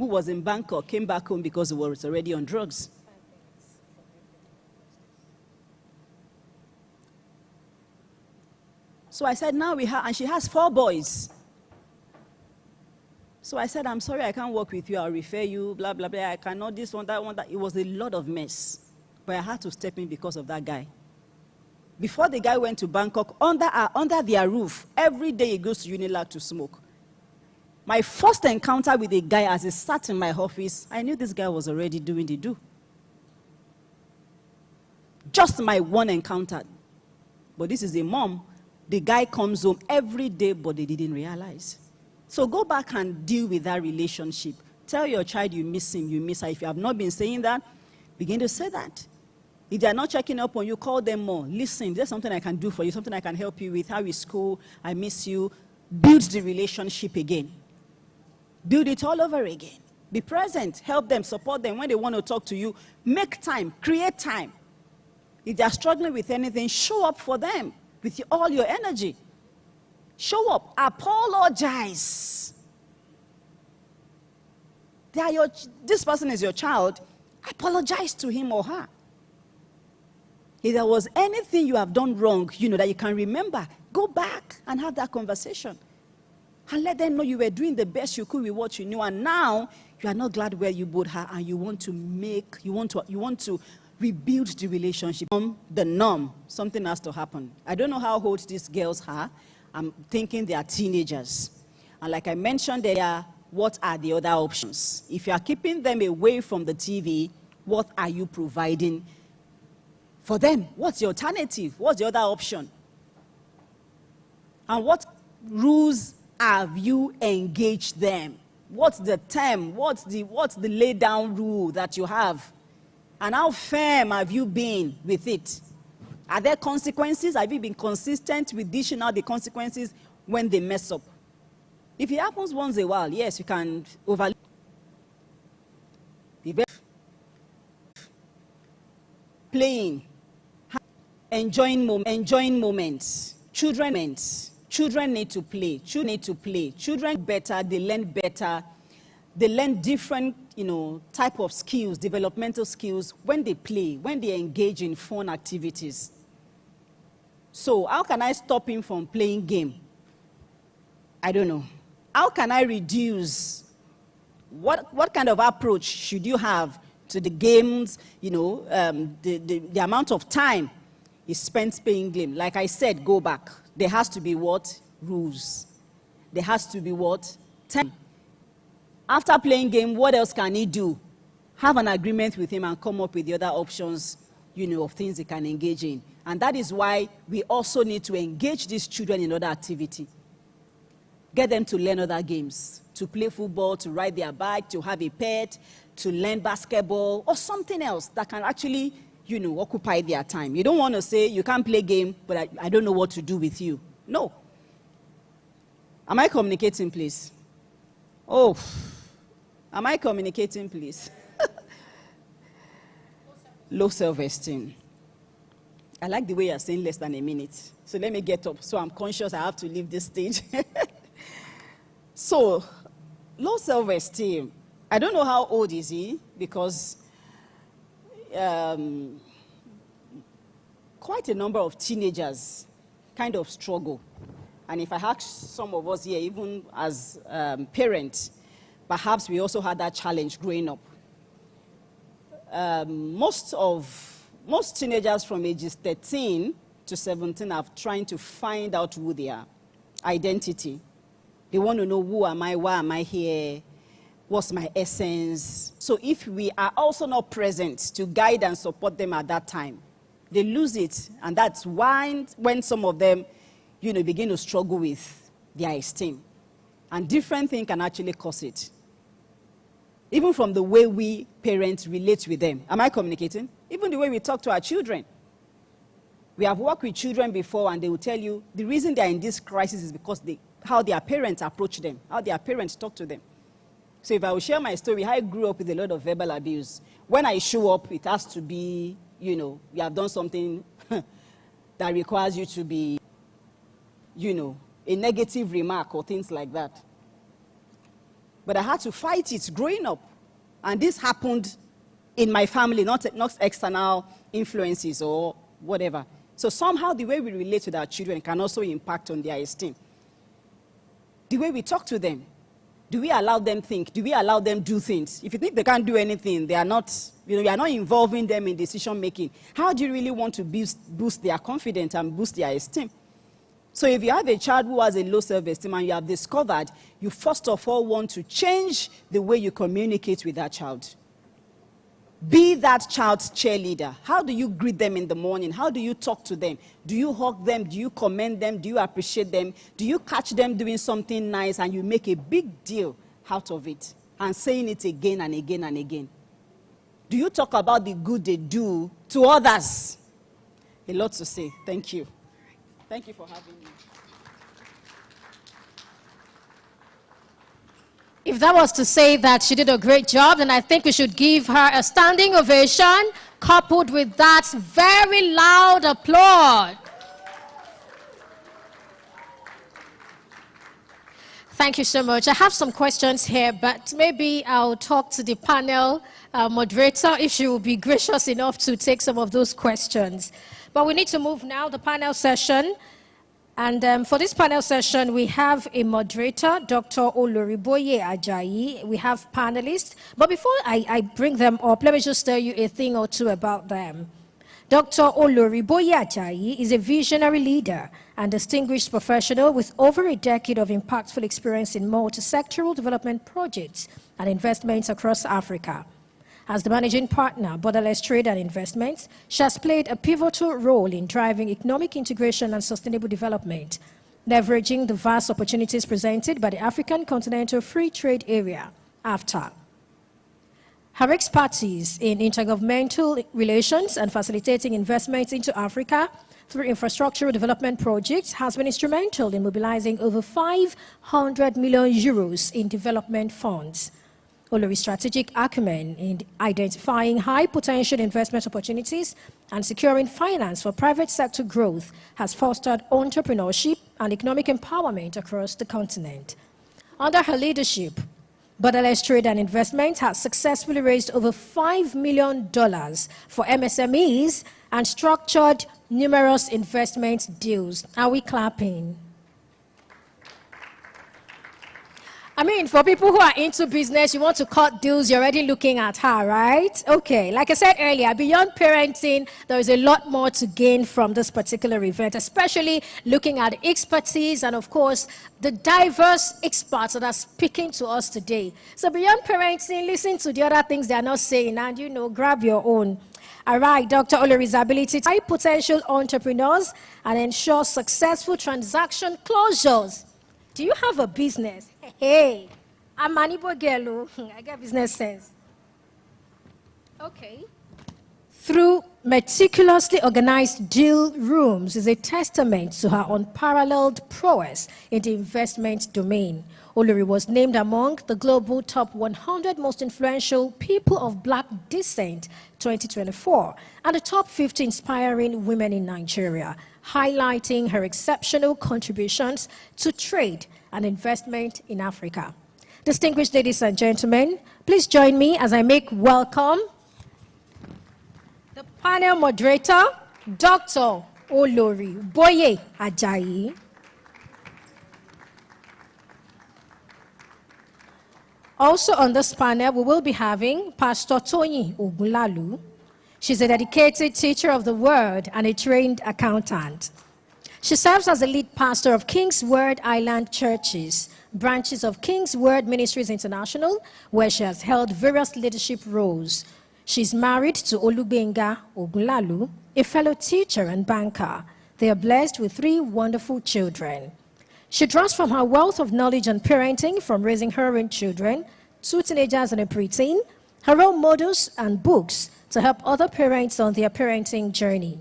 who was in Bangkok came back home because he was already on drugs. So I said, now we have, and she has 4 boys. So I said, I'm sorry, I can't work with you. I'll refer you, blah, blah, blah. I cannot, this one, that one, that. It was a lot of mess. But I had to step in because of that guy. Before the guy went to Bangkok, under their roof, every day he goes to Unilag to smoke. My first encounter with a guy as he sat in my office, I knew this guy was already doing the do. Just my one encounter. But this is a mom. The guy comes home every day, but they didn't realize. So go back and deal with that relationship. Tell your child you miss him, you miss her. If you have not been saying that, begin to say that. If they are not checking up on you, call them more. Listen, there's something I can do for you, something I can help you with. How is school? I miss you. Build the relationship again. Build it all over again. Be present. Help them. Support them. When they want to talk to you, make time. Create time. If they are struggling with anything, show up for them with all your energy. Show up. Apologize. This person is your child. Apologize to him or her. If there was anything you have done wrong, that you can remember, go back and have that conversation. And let them know you were doing the best you could with what you knew. And now, you are not glad where you both are, and you want to rebuild the relationship. The norm, something has to happen. I don't know how old these girls are. I'm thinking they are teenagers. And like I mentioned, what are the other options? If you are keeping them away from the TV, what are you providing for them? What's the alternative? What's the other option? And what rules have you engaged them? What's the term? What's the laid down rule that you have? And how firm have you been with it? Are there consequences? Have you been consistent with dishing out the consequences when they mess up? If it happens once in a while, yes, you can overlook. Playing, enjoying moments. Children need to play. Children better, they learn better. They learn different, type of skills, developmental skills when they play, when they engage in fun activities. So how can I stop him from playing game? I don't know. How can I reduce? What kind of approach should you have to the games, the amount of time is spent playing game? Like I said, go back. There has to be what? Rules. There has to be what? Time. After playing game, what else can he do? Have an agreement with him and come up with the other options, of things he can engage in. And that is why we also need to engage these children in other activity. Get them to learn other games, to play football, to ride their bike, to have a pet, to learn basketball, or something else that can actually, occupy their time. You don't want to say, you can't play game, but I don't know what to do with you. No. Am I communicating, please? Oh, am I communicating, please? Low self-esteem. I like the way you're saying less than a minute. So let me get up. So I'm conscious I have to leave this stage. So, low self-esteem. I don't know how old is he, because quite a number of teenagers kind of struggle. And if I ask some of us here, even as parents, perhaps we also had that challenge growing up. Most teenagers from ages 13 to 17 are trying to find out who they are, identity. They want to know, who am I, why am I here, what's my essence. So if we are also not present to guide and support them at that time, they lose it. And that's why when some of them, begin to struggle with their esteem. And different things can actually cause it. Even from the way we parents relate with them. Am I communicating? Even the way we talk to our children. We have worked with children before, and they will tell you the reason they are in this crisis is because how their parents approach them, how their parents talk to them. So if I will share my story, I grew up with a lot of verbal abuse. When I show up, it has to be, you have done something that requires you to be, a negative remark or things like that. But I had to fight it growing up. And this happened in my family, not external influences or whatever. So somehow the way we relate with our children can also impact on their esteem. The way we talk to them. Do we allow them think? Do we allow them do things? If you think they can't do anything, they are not, you are not involving them in decision making. How do you really want to boost their confidence and boost their esteem? So if you have a child who has a low self-esteem and you have discovered, you first of all want to change the way you communicate with that child. Be that child's cheerleader. How do you greet them in the morning? How do you talk to them? Do you hug them? Do you commend them? Do you appreciate them? Do you catch them doing something nice and you make a big deal out of it and saying it again and again and again? Do you talk about the good they do to others? A lot to say. Thank you. Thank you for having me. If that was to say that she did a great job, then I think we should give her a standing ovation, coupled with that very loud applause. Thank you so much. I have some questions here, but maybe I'll talk to the panel moderator if she will be gracious enough to take some of those questions. But we need to move now, the panel session. And for this panel session, we have a moderator, Dr. Oloriboye Ajayi. We have panelists. But before I bring them up, let me just tell you a thing or two about them. Dr. Oloriboye Ajayi is a visionary leader and distinguished professional with over a decade of impactful experience in multi-sectoral development projects and investments across Africa. As the managing partner, Borderless Trade and Investments, she has played a pivotal role in driving economic integration and sustainable development, leveraging the vast opportunities presented by the African Continental Free Trade Area, AfTA. Her expertise in intergovernmental relations and facilitating investments into Africa through infrastructural development projects has been instrumental in mobilizing over 500 million euros in development funds. Olori's strategic acumen in identifying high-potential investment opportunities and securing finance for private sector growth has fostered entrepreneurship and economic empowerment across the continent. Under her leadership, Borderless Trade and Investment has successfully raised over $5 million for MSMEs and structured numerous investment deals. Are we clapping? I mean, for people who are into business, you want to cut deals, you're already looking at her, right? Okay, like I said earlier, beyond parenting, there is a lot more to gain from this particular event, especially looking at expertise and, of course, the diverse experts that are speaking to us today. So beyond parenting, listen to the other things they are not saying and, you know, grab your own. All right, Dr. Olori's ability to high potential entrepreneurs and ensure successful transaction closures. Do you have a business? Hey, I'm an Igbo girl. I get business sense. Okay. Through meticulously organized deal rooms is a testament to her unparalleled prowess in the investment domain. Olori was named among the global top 100 most influential people of Black descent 2024 and the top 50 inspiring women in Nigeria, highlighting her exceptional contributions to trade and investment in Africa. Distinguished ladies and gentlemen, please join me as I make welcome the panel moderator, Dr. Oloriboye Ajayi. Also on this panel, we will be having Pastor Toyin Ogunlalu. She's a dedicated teacher of the word and a trained accountant. She serves as the lead pastor of King's Word Island Churches, branches of King's Word Ministries International, where she has held various leadership roles. She's married to Olubenga Ogunlalu, a fellow teacher and banker. They are blessed with 3 wonderful children. She draws from her wealth of knowledge on parenting, from raising her own children, 2 teenagers and a preteen, her role models and books to help other parents on their parenting journey.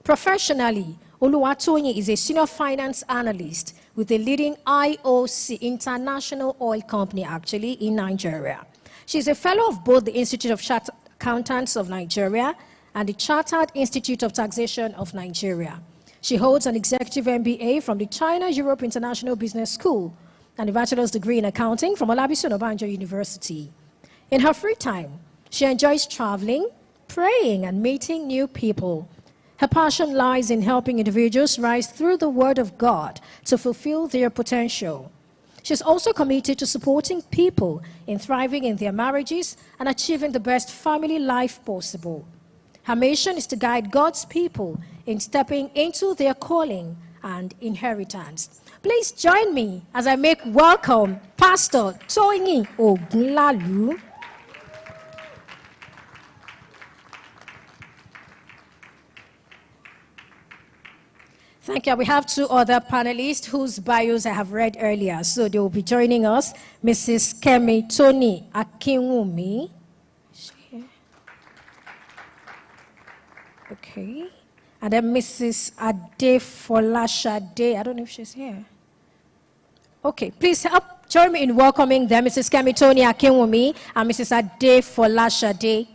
Professionally, Oluwatoyin is a senior finance analyst with a leading IOC, International Oil Company, actually, in Nigeria. She's a fellow of both the Institute of Chartered Accountants of Nigeria and the Chartered Institute of Taxation of Nigeria. She holds an executive MBA from the China Europe International Business School, and a bachelor's degree in accounting from Olabisi Onabanjo University. In her free time, she enjoys traveling, praying, and meeting new people. Her passion lies in helping individuals rise through the Word of God to fulfill their potential. She's also committed to supporting people in thriving in their marriages and achieving the best family life possible. Her mission is to guide God's people in stepping into their calling and inheritance. Please join me as I make welcome Pastor Toyin Ogunlalu. Thank you. We have two other panelists whose bios I have read earlier, so they will be joining us. Mrs. Kemi Tony Akinwumi. Is she here? Okay. And then Mrs. Ade Folashade. I don't know if she's here. Okay, please help join me in welcoming them, Mrs. Kemi Tony Akinwumi and Mrs. Ade Folashade.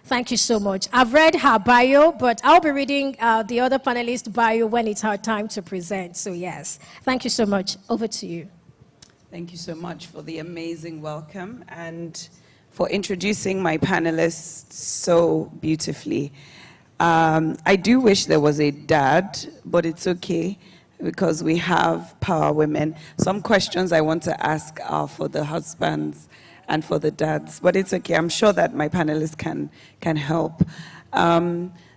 Thank you so much. I've read her bio, but I'll be reading the other panelist bio when it's her time to present. So yes, thank you so much. Over to you. Thank you so much for the amazing welcome and for introducing my panelists so beautifully. I do wish there was a dad, but it's okay because we have power women. Some questions I want to ask are for the husbands and for the dads, but it's okay. I'm sure that my panelists can help.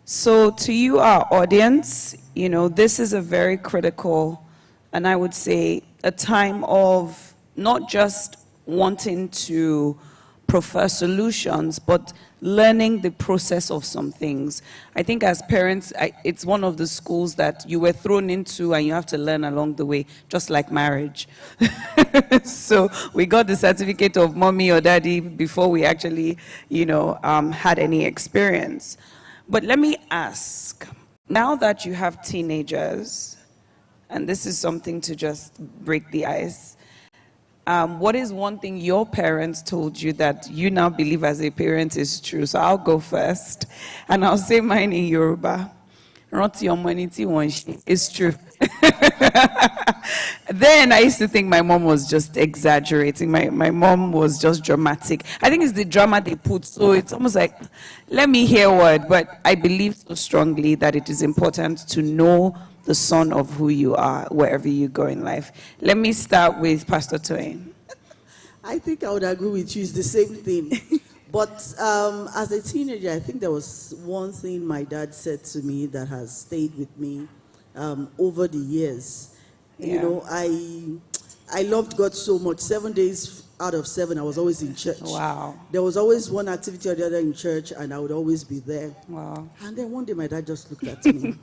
So to you, our audience, you know, this is a very critical, and I would say a time of not just wanting to prefer solutions, but learning the process of some things. I think as parents, it's one of the schools that you were thrown into and you have to learn along the way, just like marriage. So we got the certificate of mommy or daddy before we actually, you know, had any experience. But let me ask, now that you have teenagers, and this is something to just break the ice, what is one thing your parents told you that you now believe as a parent is true? So I'll go first, and I'll say mine in Yoruba. It's true. Then I used to think my mom was just exaggerating. My mom was just dramatic. I think it's the drama they put, so it's almost like, let me hear what, but I believe so strongly that it is important to know the son of who you are wherever you go in life. Let me start with Pastor Toyin. I think I would agree with you. It's the same thing. But as a teenager, I think there was one thing my dad said to me that has stayed with me over the years. Yeah. You know, I loved God so much. 7 days out of 7, I was always in church. Wow. There was always one activity or the other in church, and I would always be there. Wow. And then one day my dad just looked at me.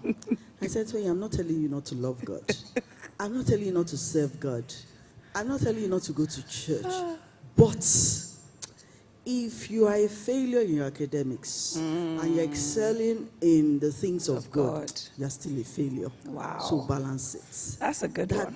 I said to him, I'm not telling you not to love God. I'm not telling you not to serve God. I'm not telling you not to go to church. But if you are a failure in your academics and you're excelling in the things of God, you're still a failure. Wow. So balance it. That's a good one.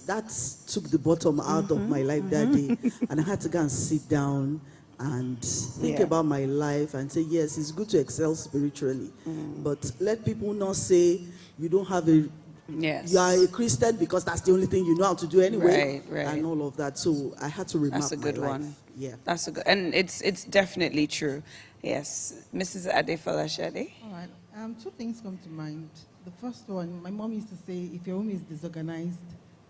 That took the bottom out of my life that day. And I had to go and sit down and think about my life and say, yes, it's good to excel spiritually. But let people not say you don't have a... Yes. You are a Christian because that's the only thing you know how to do anyway. Right. And all of that. So I had to remap That's a good my life. one. Yeah. That's a good, and it's definitely true. Yes. Mrs. Ade Folashade. All right. Two things come to mind. The first one, my mom used to say, if your home is disorganized,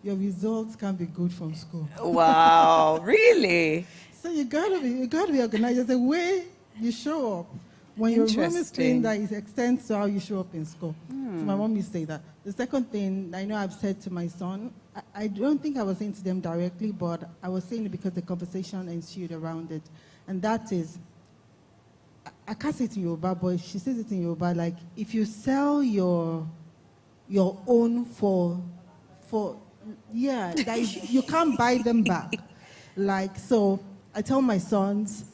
your results can't be good from school. Wow, really? So you gotta be organized. There's a way you show up. When your room is clean, that it extends to how you show up in school. So my mom used to say that. The second thing I know I've said to my son, I don't think I was saying to them directly, but I was saying it because the conversation ensued around it. And that is, I can't say it in Yoruba, but she says it in Yoruba, like, if you sell your own for that is, you can't buy them back. Like, so I tell my sons,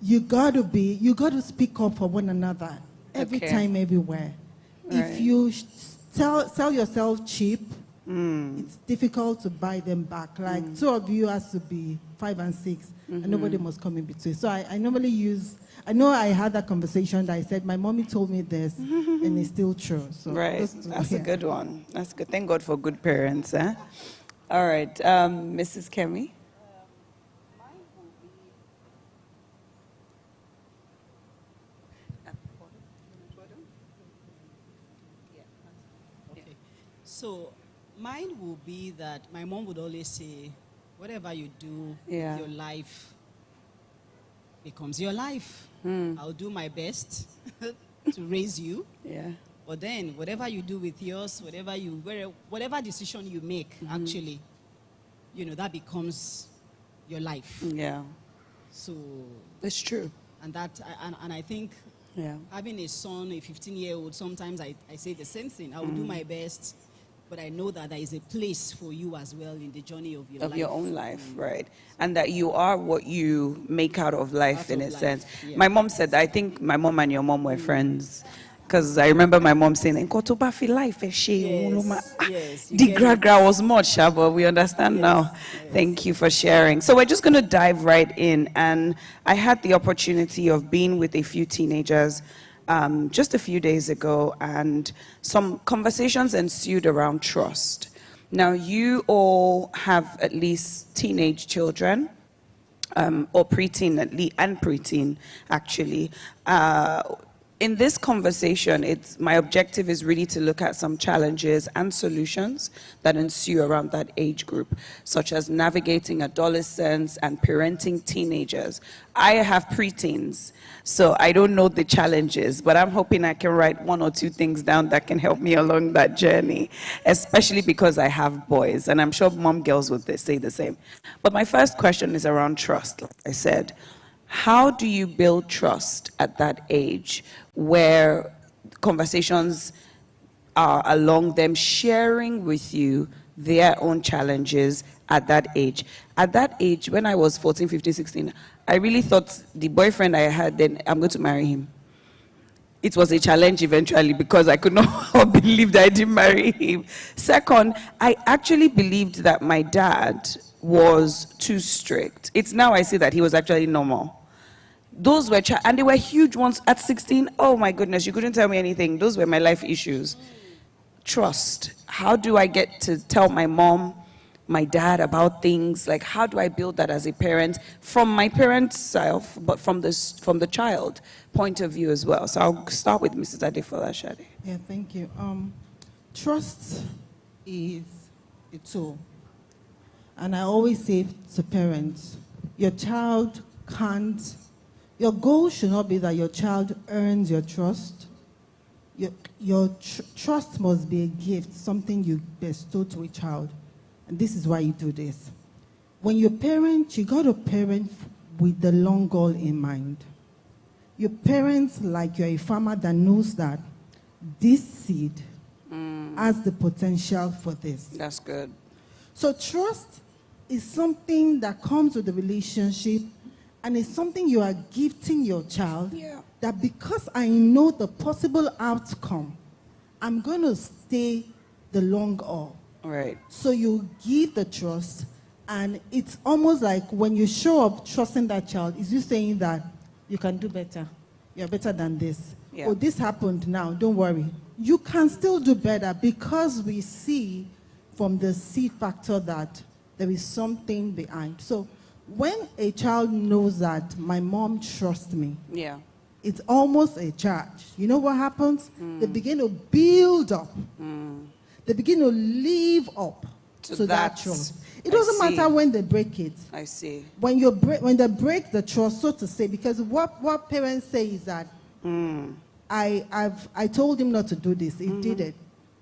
you got to speak up for one another every time, everywhere. Right. If you sell yourself cheap, it's difficult to buy them back. Like, two of you has to be 5 and 6, and nobody must come in between. So I normally I know I had that conversation that I said, my mommy told me this, and it's still true. So Right. That's a good one. That's good. Thank God for good parents. All right, Mrs. Kemi. So mine will be that my mom would always say, whatever you do, Yeah. your life becomes your life. I'll do my best to raise you. Yeah. But then whatever you do with yours, whatever decision you make, actually, that becomes your life. Yeah. So, It's true. and I think Yeah. having a son, a 15-year-old, sometimes I say the same thing. I will do my best, but I know that there is a place for you as well in the journey of your life. Of your own life, right? And that you are what you make out of life, in a sense. Yeah. My mom said that. I think my mom and your mom were friends. Because I remember my mom saying, "Nko to feel life, Yes, you the get gra was much, but we understand now. yes. Thank you for sharing. So we're just going to dive right in. And I had the opportunity of being with a few teenagers just a few days ago, and some conversations ensued around trust. Now, you all have at least teenage children, or preteen, and preteen, actually. In this conversation, my objective is really to look at some challenges and solutions that ensue around that age group, such as navigating adolescence and parenting teenagers. I have preteens, so I don't know the challenges, but I'm hoping I can write one or two things down that can help me along that journey, especially because I have boys, and I'm sure mom girls would say the same. But my first question is around trust, like I said. How do you build trust at that age where conversations are along them sharing with you their own challenges at that age? At that age, when I was 14, 15, 16, I really thought the boyfriend I had then, I'm going to marry him. It was a challenge eventually because I could not believe that I didn't marry him. Second, I actually believed that my dad was too strict. It's now I see that he was actually normal. Those were, and they were huge ones at 16. Oh my goodness, you couldn't tell me anything. Those were my life issues. Trust. How do I get to tell my mom, my dad about things? Like, how do I build that as a parent from my parent's self, but from the child point of view as well? So I'll start with Mrs. Adefola Shade. Yeah, thank you. Trust is a tool. And I always say to parents, your child can't, your goal should not be that your child earns your trust. Your trust must be a gift, something you bestow to a child. And this is why you do this. When you parent, you got to parent with the long goal in mind. You parent like you're a farmer that knows that this seed has the potential for this. That's good. So trust is something that comes with the relationship, and it's something you are gifting your child. Yeah. That because I know the possible outcome, I'm going to stay the long haul. Right. So you give the trust, and it's almost like when you show up trusting that child, is you saying that you can do better. You're better than this. Yeah. Oh, this happened now, don't worry. You can still do better because we see from the seed factor that there is something behind. So when a child knows that my mom trusts me, Yeah. it's almost a charge. You know what happens? They begin to build up. They begin to live up to that trust. It doesn't matter when they break it. I see. When they break the trust, so to say, because what parents say is that I told him not to do this. He did it.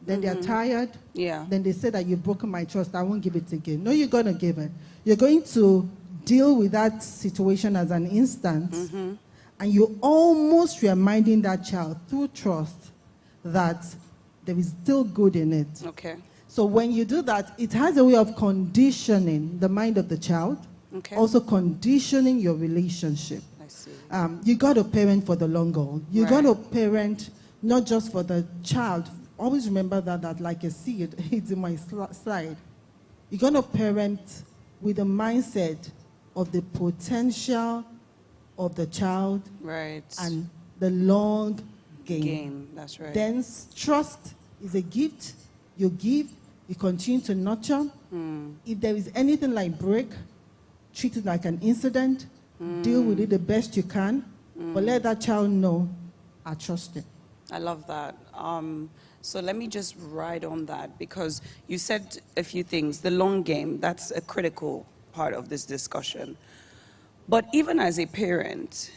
Then they're tired. Yeah. Then they say that you've broken my trust. I won't give it again. No, you're going to give it. You're going to deal with that situation as an instance. And you're almost reminding that child through trust that there is still good in it. Okay. So when you do that, it has a way of conditioning the mind of the child, Okay. also conditioning your relationship. I see. You got to parent for the long haul. You got Right. to parent not just for the child. Always remember that like a seed, it's in my slide. You're going to parent with the mindset of the potential of the child Right. and the long game. That's right. Then trust is a gift. You give, You continue to nurture. If there is anything like break, treat it like an incident. Deal with it the best you can. But let that child know, I trust it. I love that. So let me just ride on that, because you said a few things. The long game, that's a critical part of this discussion. But even as a parent,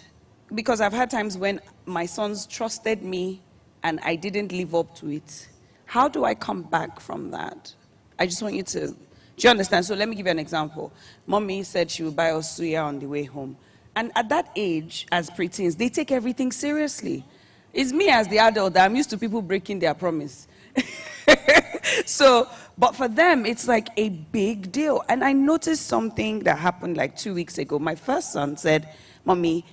because I've had times when my sons trusted me and I didn't live up to it, how do I come back from that? I just want you to, do you understand? So let me give you an example. Mommy said she would buy us suya on the way home. And at that age, as preteens, they take everything seriously. It's me as the adult that I'm used to people breaking their promise. So, but for them, it's like a big deal. And I noticed something that happened like 2 weeks ago. My first son said, Mommy,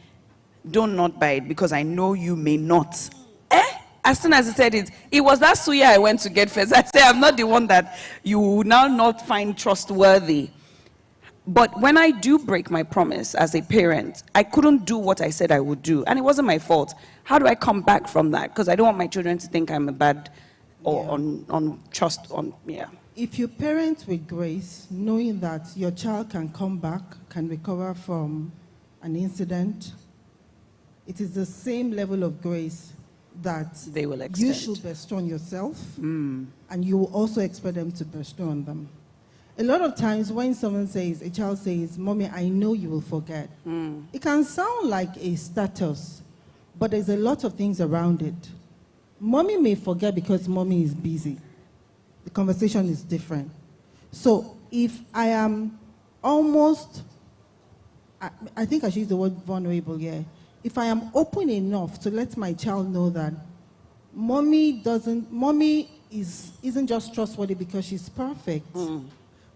don't not buy it because I know you may not. As soon as he said it, it was that suya I went to get first. I said, I'm not the one that you will now not find trustworthy. But when I do break my promise as a parent, I couldn't do what I said I would do. And it wasn't my fault. How do I come back from that? Because I don't want my children to think I'm a bad or on trust. If you parent with grace, knowing that your child can come back, can recover from an incident, it is the same level of grace that they will extend. You should bestow on yourself, and you will also expect them to bestow on them. A lot of times when a child says, Mommy, I know you will forget, it can sound like a status, but there's a lot of things around it. Mommy may forget because mommy is busy. The conversation is different. So if I am almost, I think I should use the word vulnerable here. If I am open enough to let my child know that mommy isn't just trustworthy because she's perfect.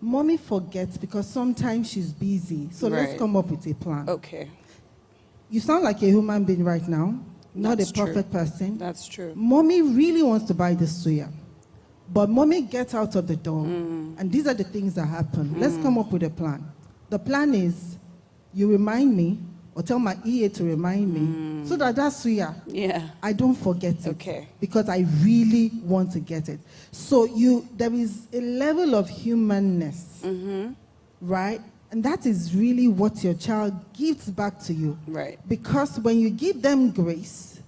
Mommy forgets because sometimes she's busy. So let's come up with a plan. Okay. You sound like a human being right now, not That's a perfect person. That's true. Mommy really wants to buy the suya. But mommy gets out of the door, and these are the things that happen. Let's come up with a plan. The plan is, you remind me, or tell my EA to remind me, so that suya, I don't forget it. Okay. Because I really want to get it. So there is a level of humanness, right? And that is really what your child gives back to you. Right. Because when you give them grace,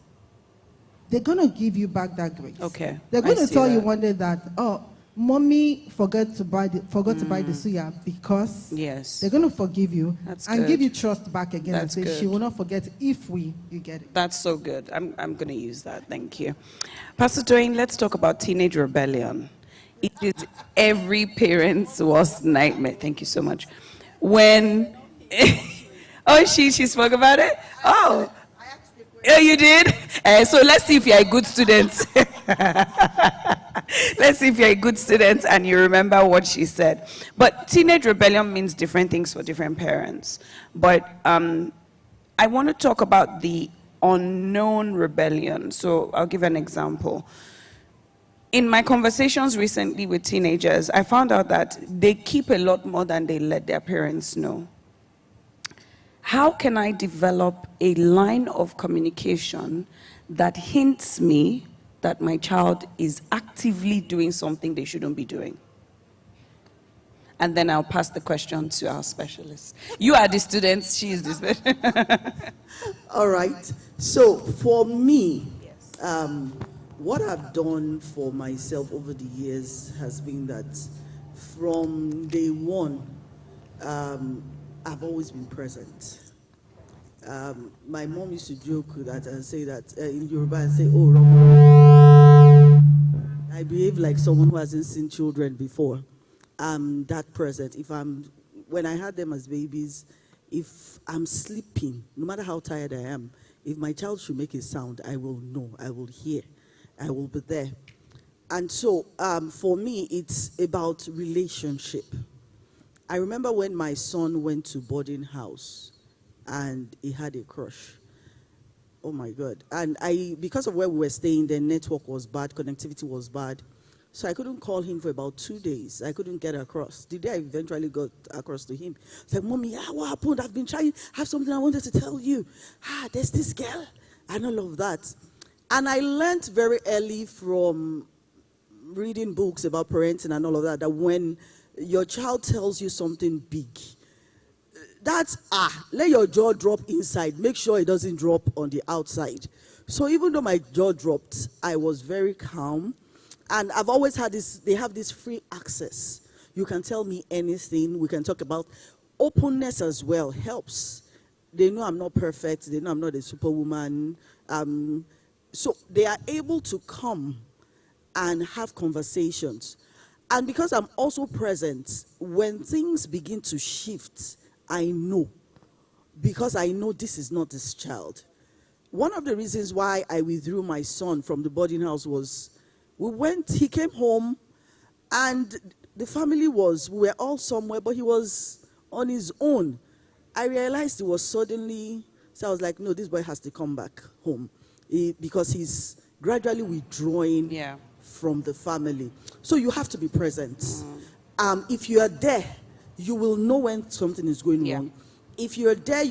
they're going to give you back that grace. Okay. They're going to tell you one day that, mommy forgot to buy the suya, because they're going to forgive you and give you trust back again. That's and say good. She will not forget if you get it. That's so good. I'm going to use that. Thank you. Pastor Dwayne, let's talk about teenage rebellion. It is every parent's worst nightmare. Thank you so much. When, she spoke about it? Oh, you did? So let's see if you're a good student. Let's see if you're a good student and you remember what she said. But teenage rebellion means different things for different parents. But I want to talk about the unknown rebellion. So I'll give an example. In my conversations recently with teenagers, I found out that they keep a lot more than they let their parents know. How can I develop a line of communication that hints me that my child is actively doing something they shouldn't be doing? And then I'll pass the question to our specialist. You are the students, she is the specialist. All right. So for me, what I've done for myself over the years has been that from day one, I've always been present. My mom used to joke with that and say that in Yoruba and say, oh, Romo, I behave like someone who hasn't seen children before. I'm that present. When I had them as babies, if I'm sleeping, no matter how tired I am, if my child should make a sound, I will know, I will hear, I will be there. And so for me, it's about relationship. I remember when my son went to boarding house and he had a crush. Oh my God. And because of where we were staying, the network was bad, connectivity was bad. So I couldn't call him for about 2 days. I couldn't get across. The day I eventually got across to him, I said, Mommy, what happened? I've been trying, I have something I wanted to tell you. There's this girl, and all of that. And I learned very early from reading books about parenting and all of that, that when your child tells you something big, that's, let your jaw drop inside. Make sure it doesn't drop on the outside. So even though my jaw dropped, I was very calm. And I've always had this, they have this free access. You can tell me anything. We can talk about openness as well. Helps. They know I'm not perfect. They know I'm not a superwoman. So they are able to come and have conversations. And because I'm also present, when things begin to shift, I know. Because I know this is not this child. One of the reasons why I withdrew my son from the boarding house was, he came home, and the family we were all somewhere, but he was on his own. I realized he was suddenly, so I was like, no, this boy has to come back home. Because he's gradually withdrawing from the family. So you have to be present. If you are there, you will know when something is going wrong. If you're there,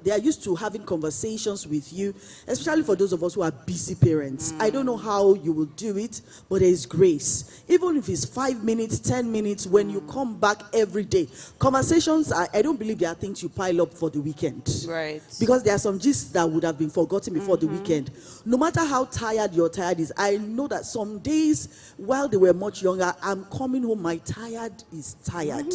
they are used to having conversations with you, especially for those of us who are busy parents. I don't know how you will do it, but there is grace. Even if it's 5 minutes, 10 minutes, when you come back every day. Conversations, I don't believe there are things you pile up for the weekend. Right. Because there are some gists that would have been forgotten before the weekend. No matter how tired your tired is, I know that some days, while they were much younger, I'm coming home, my tired is tired.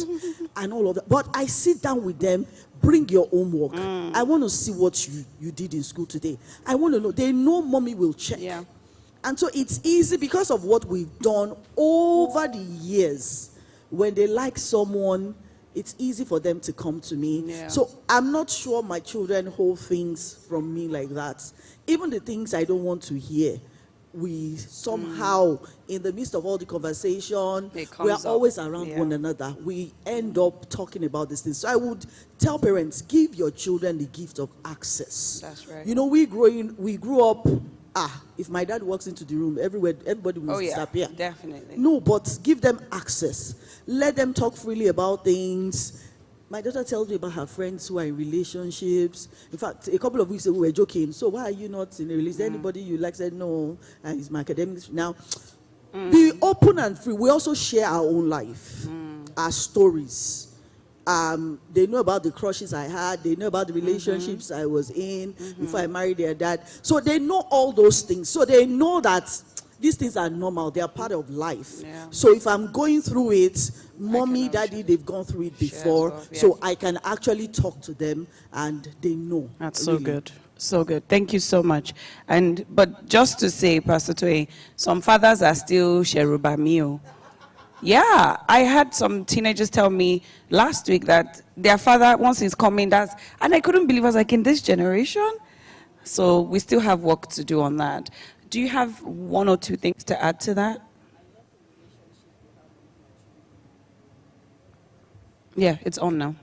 And all of that. But I sit down with them. Bring your homework. I want to see what you did in school today. I want to know. They know mommy will check. Yeah. And so it's easy because of what we've done over the years. When they like someone, it's easy for them to come to me. Yeah. So I'm not sure my children hold things from me like that. Even the things I don't want to hear, we somehow, in the midst of all the conversation, we are always around one another. We end up talking about these things. So I would tell parents, give your children the gift of access. That's right. You know, we grew up, if my dad walks into the room, everybody will disappear. Definitely. No, but give them access. Let them talk freely about things. My daughter tells me about her friends who are in relationships. In fact, a couple of weeks ago, we were joking. So why are you not in a relationship? Anybody you like? Said, no, it's my academics. Now, be open and free. We also share our own life, our stories. They know about the crushes I had. They know about the relationships I was in before I married their dad. So they know all those things. So they know that these things are normal. They are part of life. Yeah. So if I'm going through it, mommy, daddy, they've gone through it before. So I can actually talk to them and they know. That's really so good. So good. Thank you so much. But just to say, Pastor Toye, some fathers are still Sheruba Mio. Yeah, I had some teenagers tell me last week that their father, once he's coming, and I couldn't believe, I was like, in this generation? So we still have work to do on that. Do you have one or two things to add to that? Yeah, it's on now.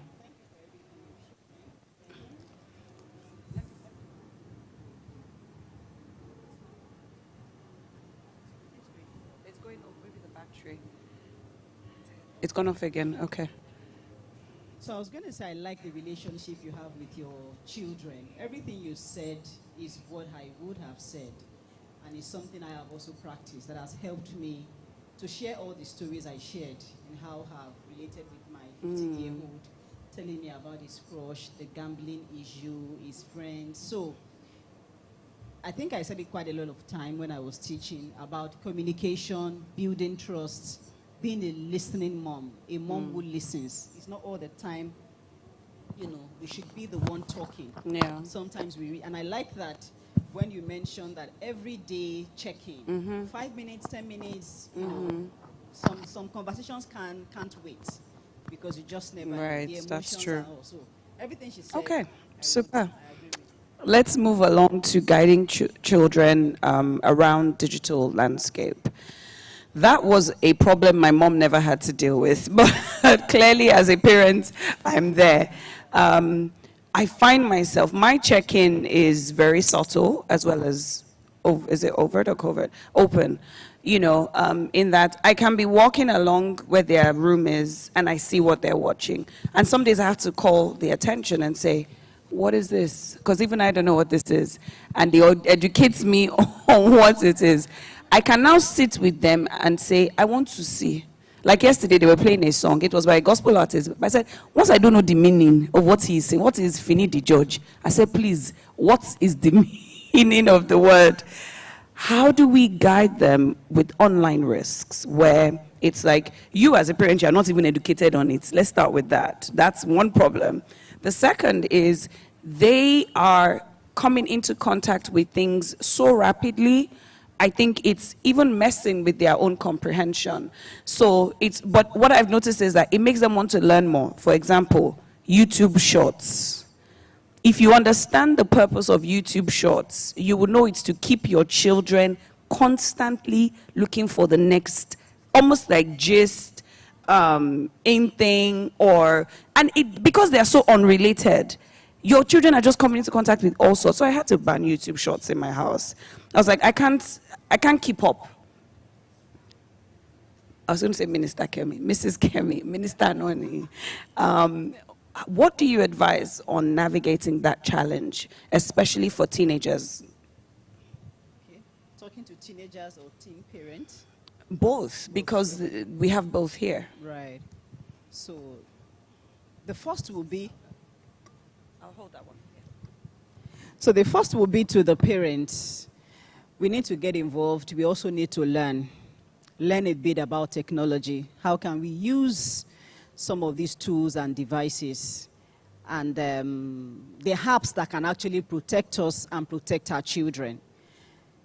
It's going off, maybe the battery. It's gone off again, okay. So I was going to say, I like the relationship you have with your children. Everything you said is what I would have said. And it's something I have also practiced that has helped me to share all the stories I shared and how I have related with my 15-year-old, telling me about his crush, the gambling issue, his friends. So I think I said it quite a lot of time when I was teaching about communication, building trust, being a listening mom, a mom who listens. It's not all the time, we should be the one talking. Yeah. Sometimes and I like that. When you mentioned that every day check-in, 5 minutes, 10 minutes, some conversations can't wait because you just never know. Right, that's true. Also, everything she said. Okay, super. Let's move along to guiding children around digital landscape. That was a problem my mom never had to deal with, but clearly as a parent, I'm there. I find myself, my check-in is very subtle as well as, is it overt or covert? Open, in that I can be walking along where their room is and I see what they're watching. And some days I have to call the attention and say, what is this? Because even I don't know what this is. And they educates me on what it is. I can now sit with them and say, I want to see. Like yesterday, they were playing a song. It was by a gospel artist. But I said, once I don't know the meaning of what he is saying, what is Fini the Judge? I said, please, what is the meaning of the word? How do we guide them with online risks where it's like, you as a parent, you're not even educated on it. Let's start with that. That's one problem. The second is they are coming into contact with things so rapidly. I think it's even messing with their own comprehension. So but what I've noticed is that it makes them want to learn more. For example, YouTube Shorts. If you understand the purpose of YouTube Shorts, you will know it's to keep your children constantly looking for the next, almost like gist, in thing, because they are so unrelated, your children are just coming into contact with all sorts. So I had to ban YouTube Shorts in my house. I was like, I can't keep up. I was going to say Minister Kemi, Mrs. Kemi, Minister Anoni. What do you advise on navigating that challenge, especially for teenagers? Okay. Talking to teenagers or teen parents? Both, because we have both here. Right. So the first will be, I'll hold that one. so the first will be to the parents. We need to get involved. We also need to learn a bit about technology. How can we use some of these tools and devices and the apps that can actually protect us and protect our children?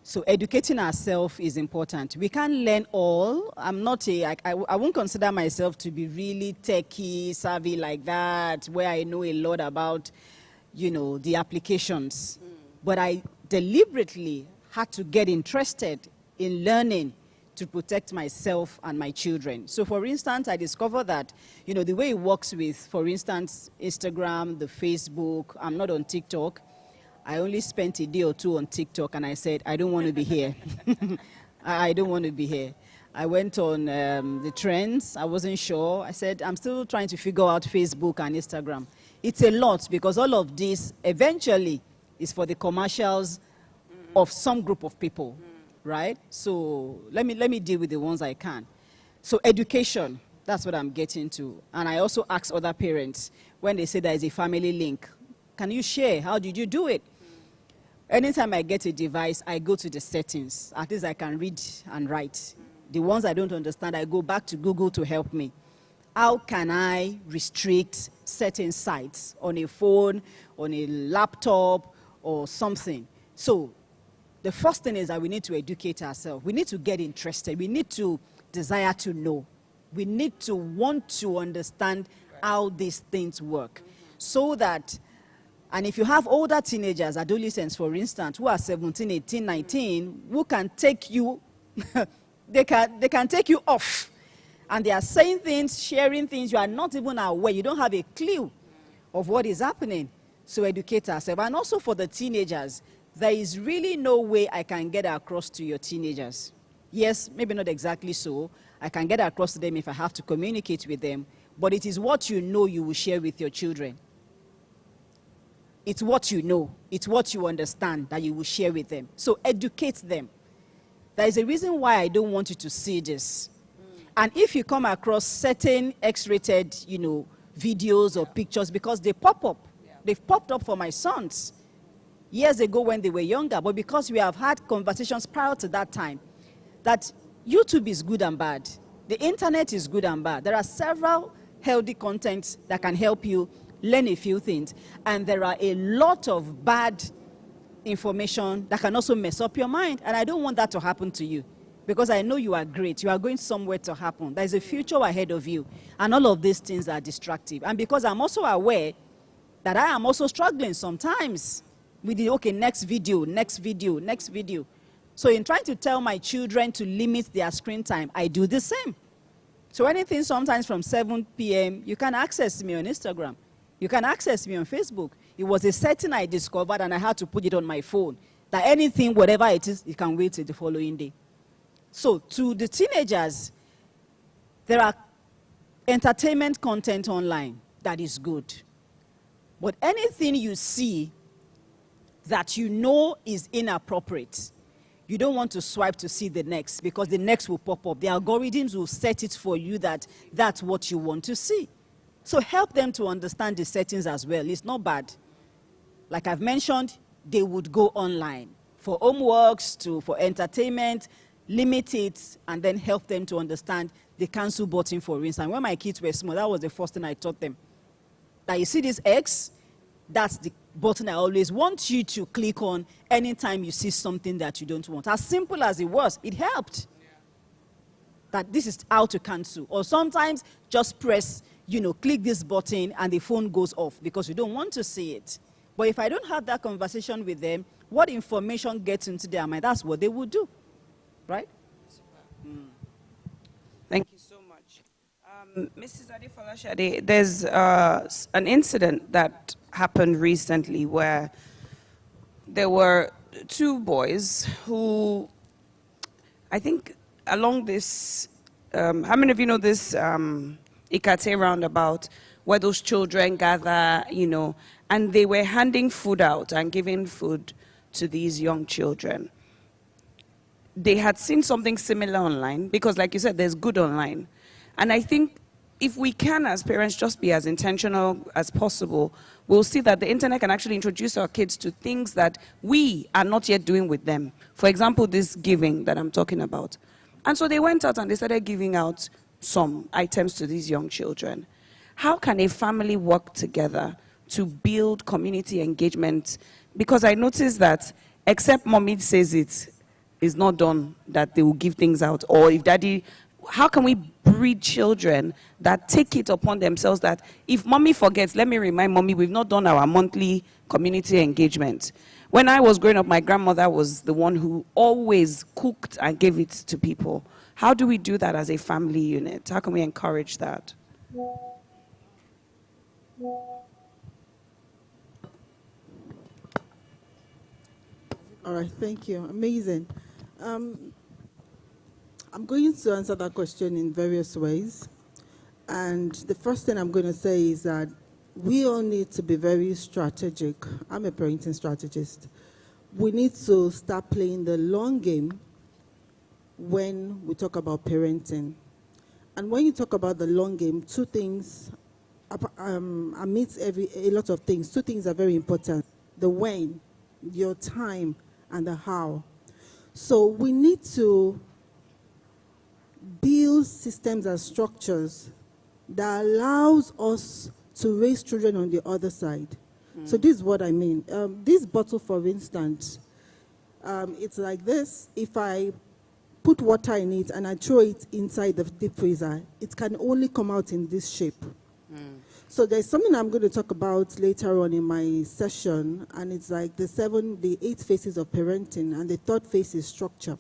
So educating ourselves is important. We can't learn all. I won't consider myself to be really techie savvy like that, where I know a lot about, the applications. But I deliberately had to get interested in learning to protect myself and my children. So for instance, I discovered that, the way it works with, for instance, Instagram, the Facebook, I'm not on TikTok. I only spent a day or two on TikTok and I said, I don't want to be here. I don't want to be here. I went on the trends. I wasn't sure. I said, I'm still trying to figure out Facebook and Instagram. It's a lot because all of this eventually is for the commercials of some group of people, right? So let me deal with the ones I can. So education, that's what I'm getting to. And I also ask other parents when they say there is a family link, can you share? How did you do it? Anytime I get a device, I go to the settings. At least I can read and write. The ones I don't understand, I go back to Google to help me. How can I restrict certain sites on a phone, on a laptop, or something? So the first thing is that we need to educate ourselves. We need to get interested. We need to desire to know. We need to want to understand how these things work. So that, and if you have older teenagers, adolescents, for instance, who are 17, 18, 19, who can take you, they can take you off. And they are saying things, sharing things, you are not even aware. You don't have a clue of what is happening. So educate ourselves. And also for the teenagers, there is really no way I can get across to your teenagers. Yes, maybe not exactly so. I can get across to them if I have to communicate with them. But it is what you know you will share with your children. It's what you know. It's what you understand that you will share with them. So educate them. There is a reason why I don't want you to see this. And if you come across certain X-rated, videos or pictures, because they pop up. They've popped up for my sons years ago when they were younger. But because we have had conversations prior to that time, that YouTube is good and bad. The internet is good and bad. There are several healthy contents that can help you learn a few things. And there are a lot of bad information that can also mess up your mind. And I don't want that to happen to you. Because I know you are great. You are going somewhere to happen. There is a future ahead of you. And all of these things are destructive. And because I'm also aware that I am also struggling sometimes with the, next video. So in trying to tell my children to limit their screen time, I do the same. So anything sometimes from 7 p.m., you can access me on Instagram. You can access me on Facebook. It was a setting I discovered and I had to put it on my phone. That anything, whatever it is, you can wait till the following day. So to the teenagers, there are entertainment content online that is good. But anything you see that you know is inappropriate, You don't want to swipe to see the next, because the next will pop up. The algorithms will set it for you that that's what you want to see. So help them to understand the settings as well. It's not bad. Like I've mentioned, they would go online for homeworks, for entertainment, limit it, and then help them to understand the cancel button, for instance. When my kids were small, that was the first thing I taught them. That you see this X, that's the button I always want you to click on anytime you see something that you don't want. As simple as it was, it helped. Yeah. That this is how to cancel. Or sometimes just press, click this button and the phone goes off because you don't want to see it. But if I don't have that conversation with them, what information gets into their mind, that's what they would do. Right? Thank you so much. Mrs. Adefolashade, there's an incident that happened recently where there were two boys who, I think along this, how many of you know this Ikate roundabout, where those children gather, and they were handing food out and giving food to these young children. They had seen something similar online, because like you said, there's good online. And I think if we can, as parents, just be as intentional as possible, we'll see that the internet can actually introduce our kids to things that we are not yet doing with them. For example, this giving that I'm talking about. And so they went out and they started giving out some items to these young children. How can a family work together to build community engagement? Because I noticed that except mommy says it is not done, that they will give things out. Or if daddy, how can we breed children that take it upon themselves that if mommy forgets, let me remind mommy, we've not done our monthly community engagement. When I was growing up, my grandmother was the one who always cooked and gave it to people. How do we do that as a family unit? How can we encourage that? All right, thank you. Amazing. I'm going to answer that question in various ways. And the first thing I'm going to say is that we all need to be very strategic. I'm a parenting strategist. We need to start playing the long game when we talk about parenting. And when you talk about the long game, two things, amidst a lot of things, two things are very important. The when, your time, and the how. So we need to build systems and structures that allows us to raise children on the other side. So this is what I mean. This bottle, for instance, it's like this. If I put water in it and I throw it inside the deep freezer, it can only come out in this shape. So there's something I'm going to talk about later on in my session, and it's like the 8 phases of parenting, and the third phase is structure.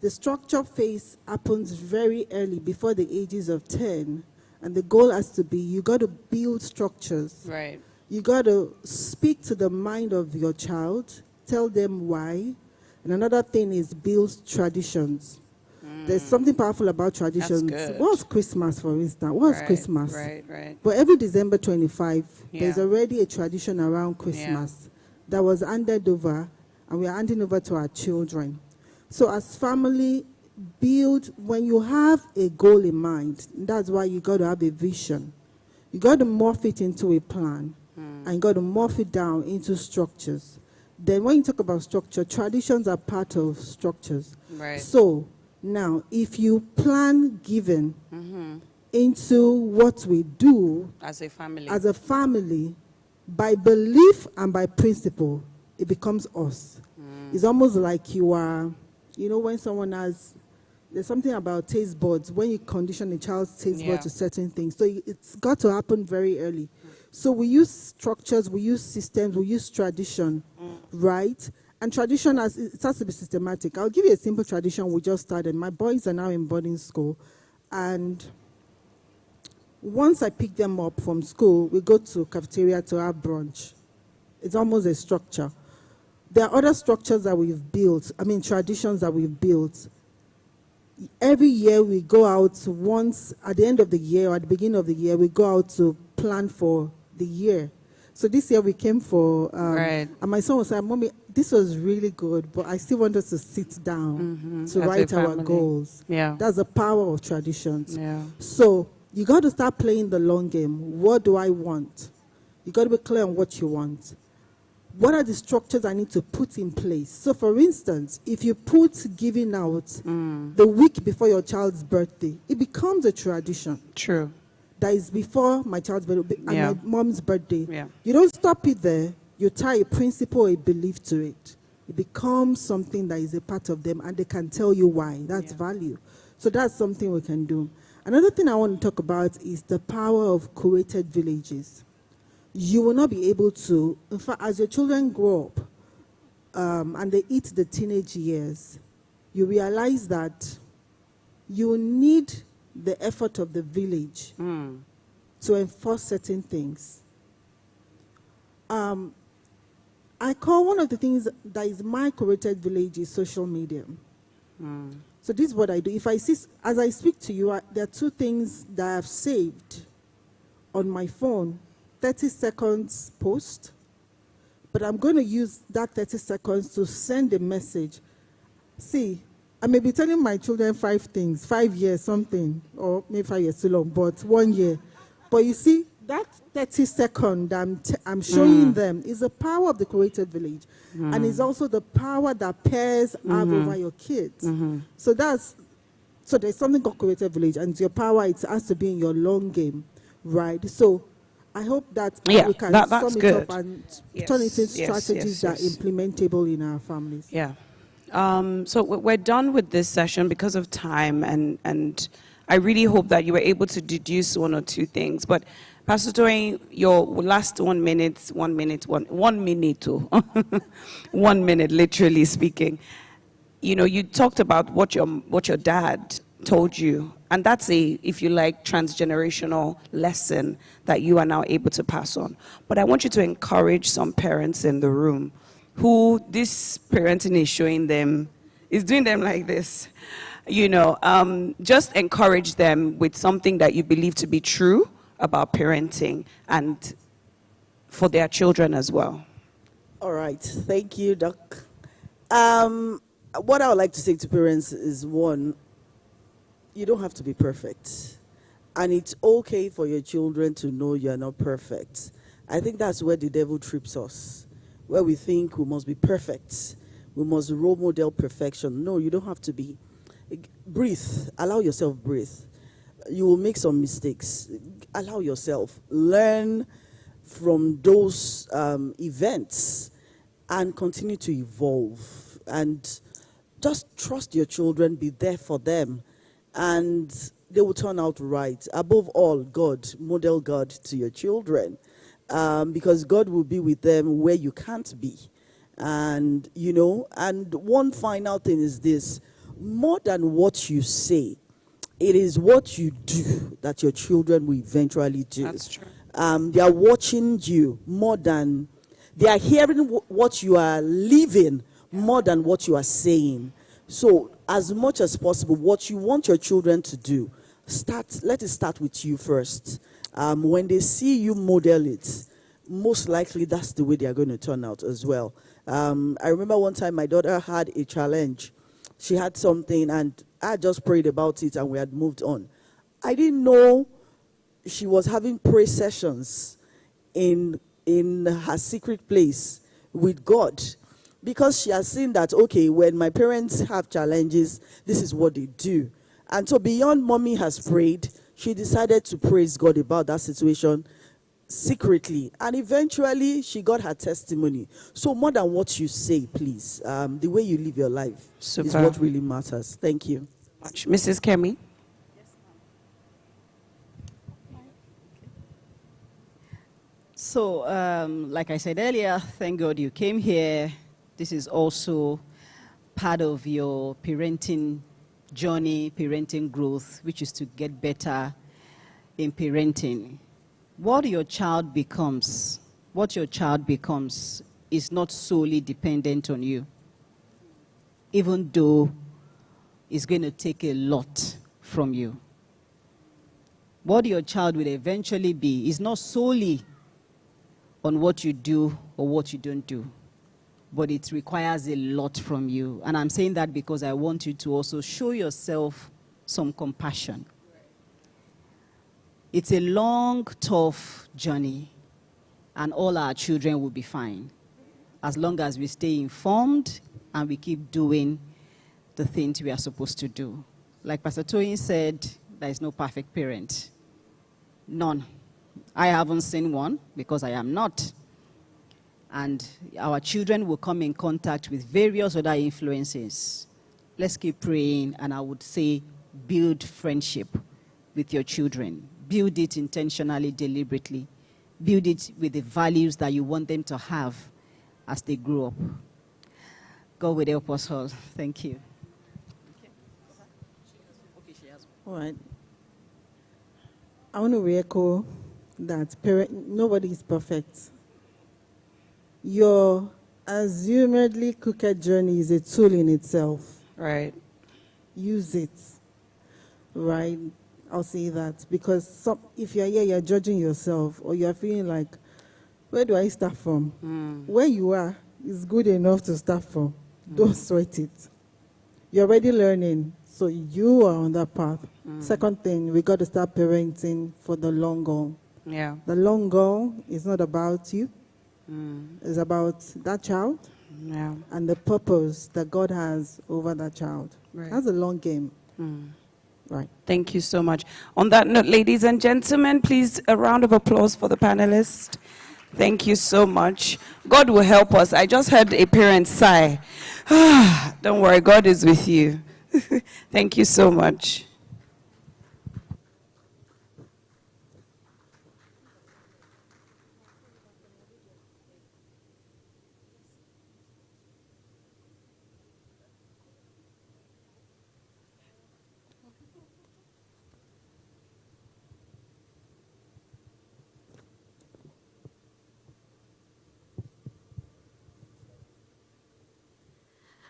The structure phase happens very early, before the ages of 10, and the goal has to be you got to build structures. Right. You got to speak to the mind of your child, tell them why, and another thing is build traditions. There's something powerful about traditions. That's good. What's Christmas, for instance? What's Christmas? Right. But every December 25, there's already a tradition around Christmas that was handed over, and we are handing over to our children. So as family, build, when you have a goal in mind, that's why you got to have a vision. You got to morph it into a plan, and you got to morph it down into structures. Then when you talk about structure, traditions are part of structures. Right. So now, if you plan giving into what we do as a family, by belief and by principle, it becomes us. It's almost like you are, when someone there's something about taste buds, when you condition a child's taste buds to certain things. So it's got to happen very early. So we use structures, we use systems, we use tradition, right? And tradition, it has to be systematic. I'll give you a simple tradition we just started. My boys are now in boarding school. And once I pick them up from school, we go to cafeteria to have brunch. It's almost a structure. There are other structures that we've built, traditions that we've built. Every year we go out once, at the end of the year or at the beginning of the year, we go out to plan for the year. So this year we came for, Right. and my son was like, Mommy, this was really good, but I still want us to sit down to As a write our family. goals. Yeah. That's the power of traditions. Yeah. So you got to start playing the long game. What do I want? You got to be clear on what you want. What are the structures I need to put in place? So, for instance, if you put giving out the week before your child's birthday, it becomes a tradition. True. That is before my child's birthday and Yeah. my mom's birthday. Yeah. You don't stop it there. You tie a principle, a belief to it. It becomes something that is a part of them, and they can tell you why. That's value. So that's something we can do. Another thing I want to talk about is the power of curated villages. You will not be able to, in fact, as your children grow up and they hit the teenage years, you realize that you need the effort of the village to enforce certain things. I call one of the things that is my curated village is social media. So this is what I do. If I see, as I speak to you, there are two things that I've saved on my phone. 30 seconds post, but I'm going to use that 30 seconds to send a message. See, I may be telling my children 5 things, 5 years something, or maybe 5 years too long, but 1 year. But you see, that 30 second I'm showing them is the power of the created village. And it's also the power that parents have over your kids. So there's something called created village, and your power, it has to be in your long game, right? So I hope that we can that's sum it good. up and turn it into strategies that are implementable in our families. Yeah. So we're done with this session because of time, and I really hope that you were able to deduce 1 or 2 things. But Pastor Toyin, your last 1 minute, 1 minute, 1 minute, 1 minute, literally speaking. You know, you talked about what your dad told you, and that's if you like, transgenerational lesson that you are now able to pass on. But I want you to encourage some parents in the room who this parenting is showing them, is doing them like this. You know, just encourage them with something that you believe to be true about parenting and for their children as well. All right. Thank you, Doc. What I would like to say to parents is, one, you don't have to be perfect. And it's okay for your children to know you're not perfect. I think that's where the devil trips us, where we think we must be perfect. We must role model perfection. No, you don't have to be. Breathe. Allow yourself breathe. You will make some mistakes. Allow yourself. Learn from those events and continue to evolve. And just trust your children. Be there for them. And they will turn out right. Above all, God, model God to your children, because God will be with them where you can't be. And, you know, and one final thing is this: more than what you say, it is what you do that your children will eventually do. That's true. They are watching you more than, they are hearing what you are living more than what you are saying. So, as much as possible, what you want your children to do, let it start with you first. When they see you model it, most likely that's the way they are going to turn out as well. I remember one time my daughter had a challenge. She had something, and I just prayed about it, and we had moved on. I didn't know she was having prayer sessions in her secret place with God, because she has seen that, okay, when my parents have challenges, this is what they do. And so beyond mommy has prayed, she decided to praise God about that situation secretly. And eventually, she got her testimony. So more than what you say, please, the way you live your life is what really matters. Thank you. Mrs. Kemi? So, like I said earlier, thank God you came here. This is also part of your parenting journey, parenting growth, which is to get better in parenting. What your child becomes is not solely dependent on you, even though it's going to take a lot from you. What your child will eventually be is not solely on what you do or what you don't do. But it requires a lot from you. And I'm saying that because I want you to also show yourself some compassion. It's a long, tough journey, and all our children will be fine as long as we stay informed and we keep doing the things we are supposed to do. Like Pastor Toyin said, there is no perfect parent. None. I haven't seen one because I am not. And our children will come in contact with various other influences. Let's keep praying, and I would say build friendship with your children. Build it intentionally, deliberately. Build it with the values that you want them to have as they grow up. God will help us all. Thank you. All right. I want to re-echo that nobody is perfect. Your assumedly crooked journey is a tool in itself. Right. Use it. Right? I'll say that. Because if you're here, you're judging yourself, or you're feeling like, where do I start from? Where you are is good enough to start from. Don't sweat it. You're already learning, so you are on that path. Second thing, we got to start parenting for the long goal. Yeah. The long goal is not about you. It's about that child and the purpose that God has over that child. Right. That's a long game. Right. Thank you so much. On that note, ladies and gentlemen, please a round of applause for the panelists. Thank you so much. God will help us. I just heard a parent sigh. Don't worry, God is with you. Thank you so much.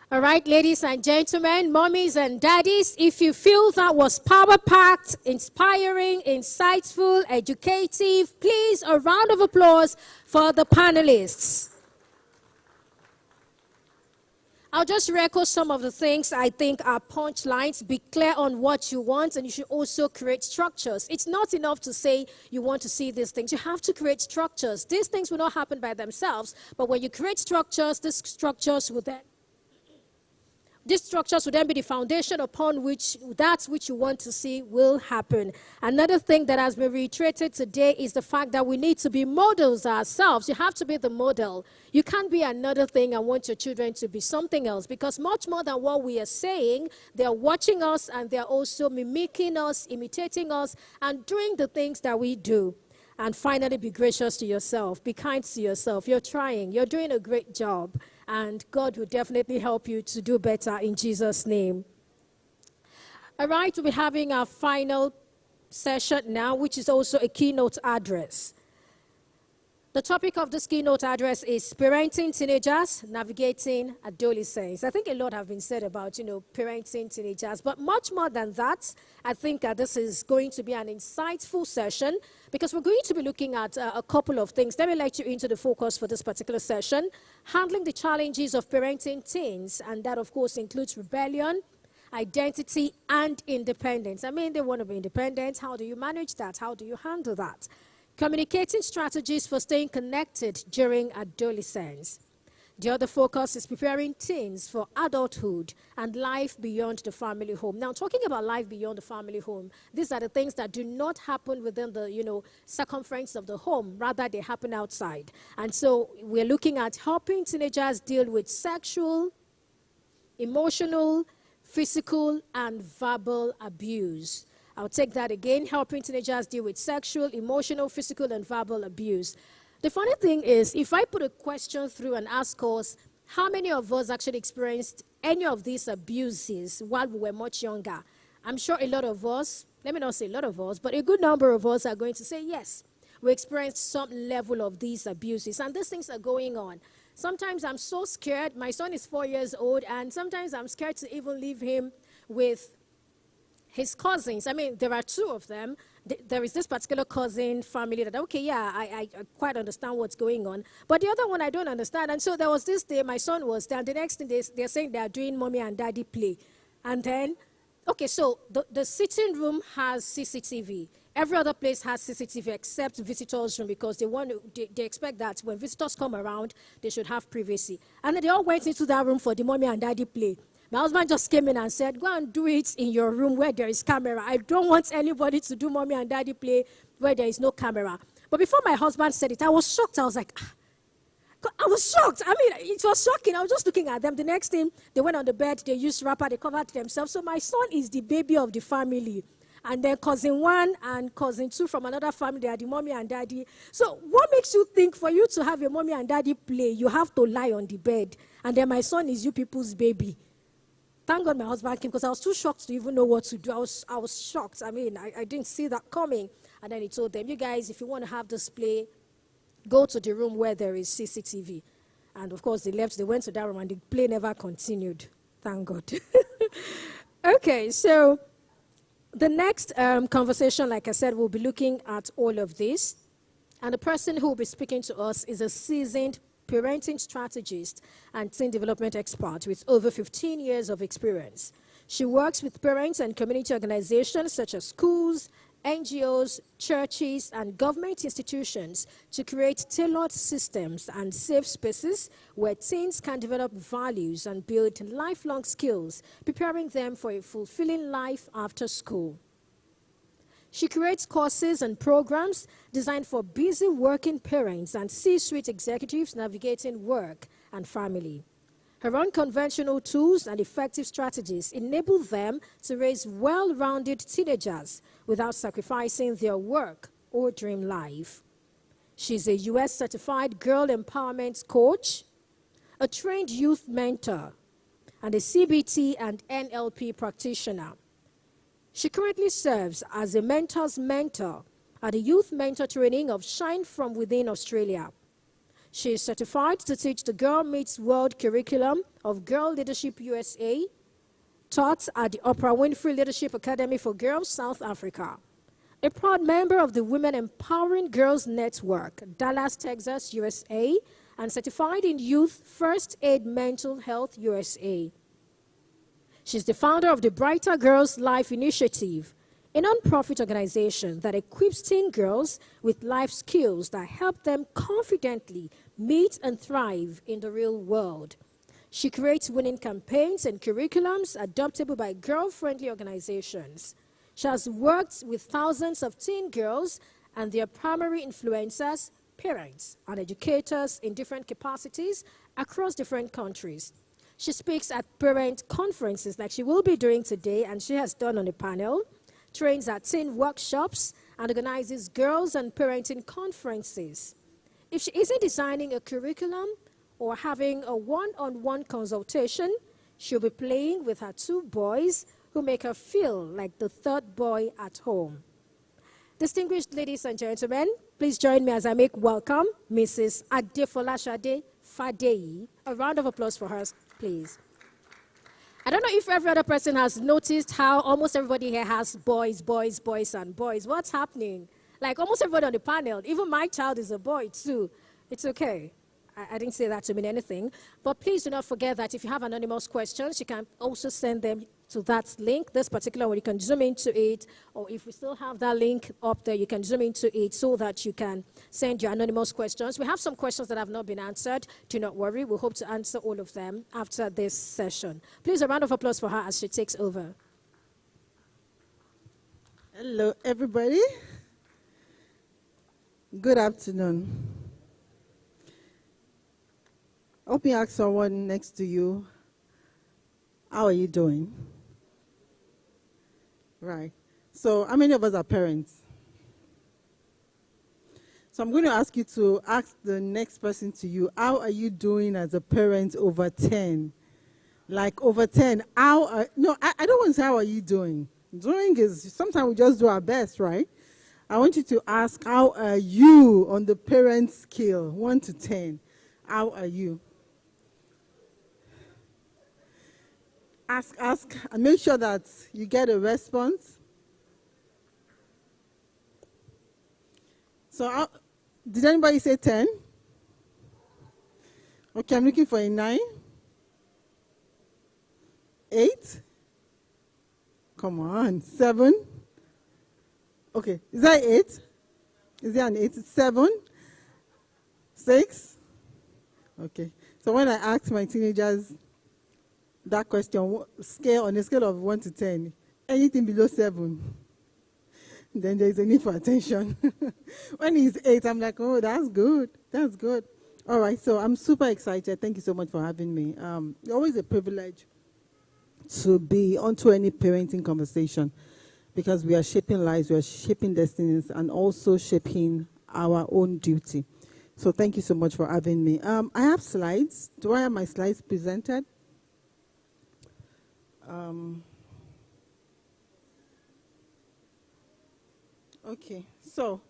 All right, ladies and gentlemen, mommies and daddies, if you feel that was power-packed, inspiring, insightful, educative, please a round of applause for the panelists. I'll just record some of the things I think are punchlines. Be clear on what you want, and you should also create structures. It's not enough to say you want to see these things. You have to create structures. These things will not happen by themselves, but when you create structures, these structures will then be the foundation upon which that which you want to see will happen. Another thing that has been reiterated today is the fact that we need to be models ourselves. You have to be the model. You can't be another thing and want your children to be something else, because much more than what we are saying, they are watching us and they are also mimicking us, imitating us, and doing the things that we do. And finally, be gracious to yourself. Be kind to yourself. You're trying. You're doing a great job. And God will definitely help you to do better in Jesus' name. All right, we'll be having our final session now, which is also a keynote address. The topic of this keynote address is parenting teenagers, navigating adolescence. I think a lot have been said about, parenting teenagers, but much more than that, I think this is going to be an insightful session because we're going to be looking at a couple of things. Let me let you into the focus for this particular session. Handling the challenges of parenting teens, and that, of course, includes rebellion, identity, and independence. I mean, they want to be independent. How do you manage that? How do you handle that? Communicating strategies for staying connected during adolescence. The other focus is preparing teens for adulthood and life beyond the family home. Now, talking about life beyond the family home, these are the things that do not happen within the, circumference of the home. Rather, they happen outside. And so we're looking at helping teenagers deal with sexual, emotional, physical, and verbal abuse. I'll take that again, helping teenagers deal with sexual, emotional, physical, and verbal abuse. The funny thing is, if I put a question through and ask us, how many of us actually experienced any of these abuses while we were much younger? I'm sure a lot of us, let me not say a lot of us, but a good number of us are going to say yes. We experienced some level of these abuses, and these things are going on. Sometimes I'm so scared. My son is 4 years old, and sometimes I'm scared to even leave him with his cousins. I mean, there are two of them. there is this particular cousin family that, okay, yeah, I quite understand what's going on. But the other one, I don't understand. And so there was this day, my son was there, and the next thing they're saying they're doing mommy and daddy play. And then, okay, so the sitting room has CCTV. Every other place has CCTV except visitors' room, because they expect that when visitors come around, they should have privacy. And then they all went into that room for the mommy and daddy play. My husband just came in and said, go and do it in your room where there is camera. I don't want anybody to do mommy and daddy play where there is no camera. But before my husband said it, I was shocked. I was like, I was shocked. I mean, it was shocking. I was just looking at them. The next thing, they went on the bed, they used wrapper, they covered themselves. So my son is the baby of the family. And then cousin 1 and cousin 2 from another family, they are the mommy and daddy. So what makes you think for you to have a mommy and daddy play, you have to lie on the bed? And then my son is you people's baby. Thank God my husband came, because I was too shocked to even know what to do. I was shocked. I mean, I didn't see that coming. And then he told them, you guys, if you want to have this play, go to the room where there is CCTV. And of course, they went to that room, and the play never continued. Thank God. Okay, so the next conversation, like I said, we'll be looking at all of this. And the person who will be speaking to us is a seasoned parenting strategist and teen development expert with over 15 years of experience. She works with parents and community organizations such as schools, NGOs, churches, and government institutions to create tailored systems and safe spaces where teens can develop values and build lifelong skills, preparing them for a fulfilling life after school. She creates courses and programs designed for busy working parents and C-suite executives navigating work and family. Her unconventional tools and effective strategies enable them to raise well-rounded teenagers without sacrificing their work or dream life. She's a U.S. certified girl empowerment coach, a trained youth mentor, and a CBT and NLP practitioner. She currently serves as a mentor's mentor at the Youth Mentor Training of Shine From Within Australia. She is certified to teach the Girl Meets World curriculum of Girl Leadership USA, taught at the Oprah Winfrey Leadership Academy for Girls, South Africa. A proud member of the Women Empowering Girls Network, Dallas, Texas, USA, and certified in Youth First Aid Mental Health USA. She's the founder of the Brighter Girls Life Initiative, a nonprofit organization that equips teen girls with life skills that help them confidently meet and thrive in the real world. She creates winning campaigns and curriculums adoptable by girl-friendly organizations. She has worked with thousands of teen girls and their primary influencers, parents, and educators in different capacities across different countries. She speaks at parent conferences like she will be doing today, and she has done on a panel, trains at teen workshops, and organizes girls and parenting conferences. If she isn't designing a curriculum or having a one-on-one consultation, she'll be playing with her 2 boys who make her feel like the 3rd boy at home. Distinguished ladies and gentlemen, please join me as I make welcome Mrs. Adefolashade Fadeyi. A round of applause for her, please. I don't know if every other person has noticed how almost everybody here has boys, boys, boys, and boys. What's happening? Like almost everybody on the panel, even my child is a boy too. It's okay. I didn't say that to mean anything. But please do not forget that if you have anonymous questions, you can also send them to that link. This particular one, you can zoom into it. Or if we still have that link up there, you can zoom into it so that you can send your anonymous questions. We have some questions that have not been answered. Do not worry. We hope to answer all of them after this session. Please, a round of applause for her as she takes over. Hello, everybody. Good afternoon. Hope you ask someone next to you, how are you doing? Right. So how many of us are parents? So I'm going to ask you to ask the next person to you, how are you doing as a parent over 10? Like over 10, I don't want to say how are you doing. Doing is, sometimes we just do our best, right? I want you to ask, how are you on the parent scale, 1 to 10? How are you? Ask, and make sure that you get a response. So did anybody say 10? Okay, I'm looking for a 9. 8? Come on. 7? Okay, is that 8? Is there an 8? 7? 6? Okay. So when I asked my teenagers that question, on a scale of 1 to 10, anything below 7, then there's a need for attention. When he's 8, I'm like, oh, that's good. That's good. All right, so I'm super excited. Thank you so much for having me. It's always a privilege to be onto any parenting conversation because we are shaping lives, we are shaping destinies, and also shaping our own duty. So thank you so much for having me. I have slides. Do I have my slides presented? Okay, so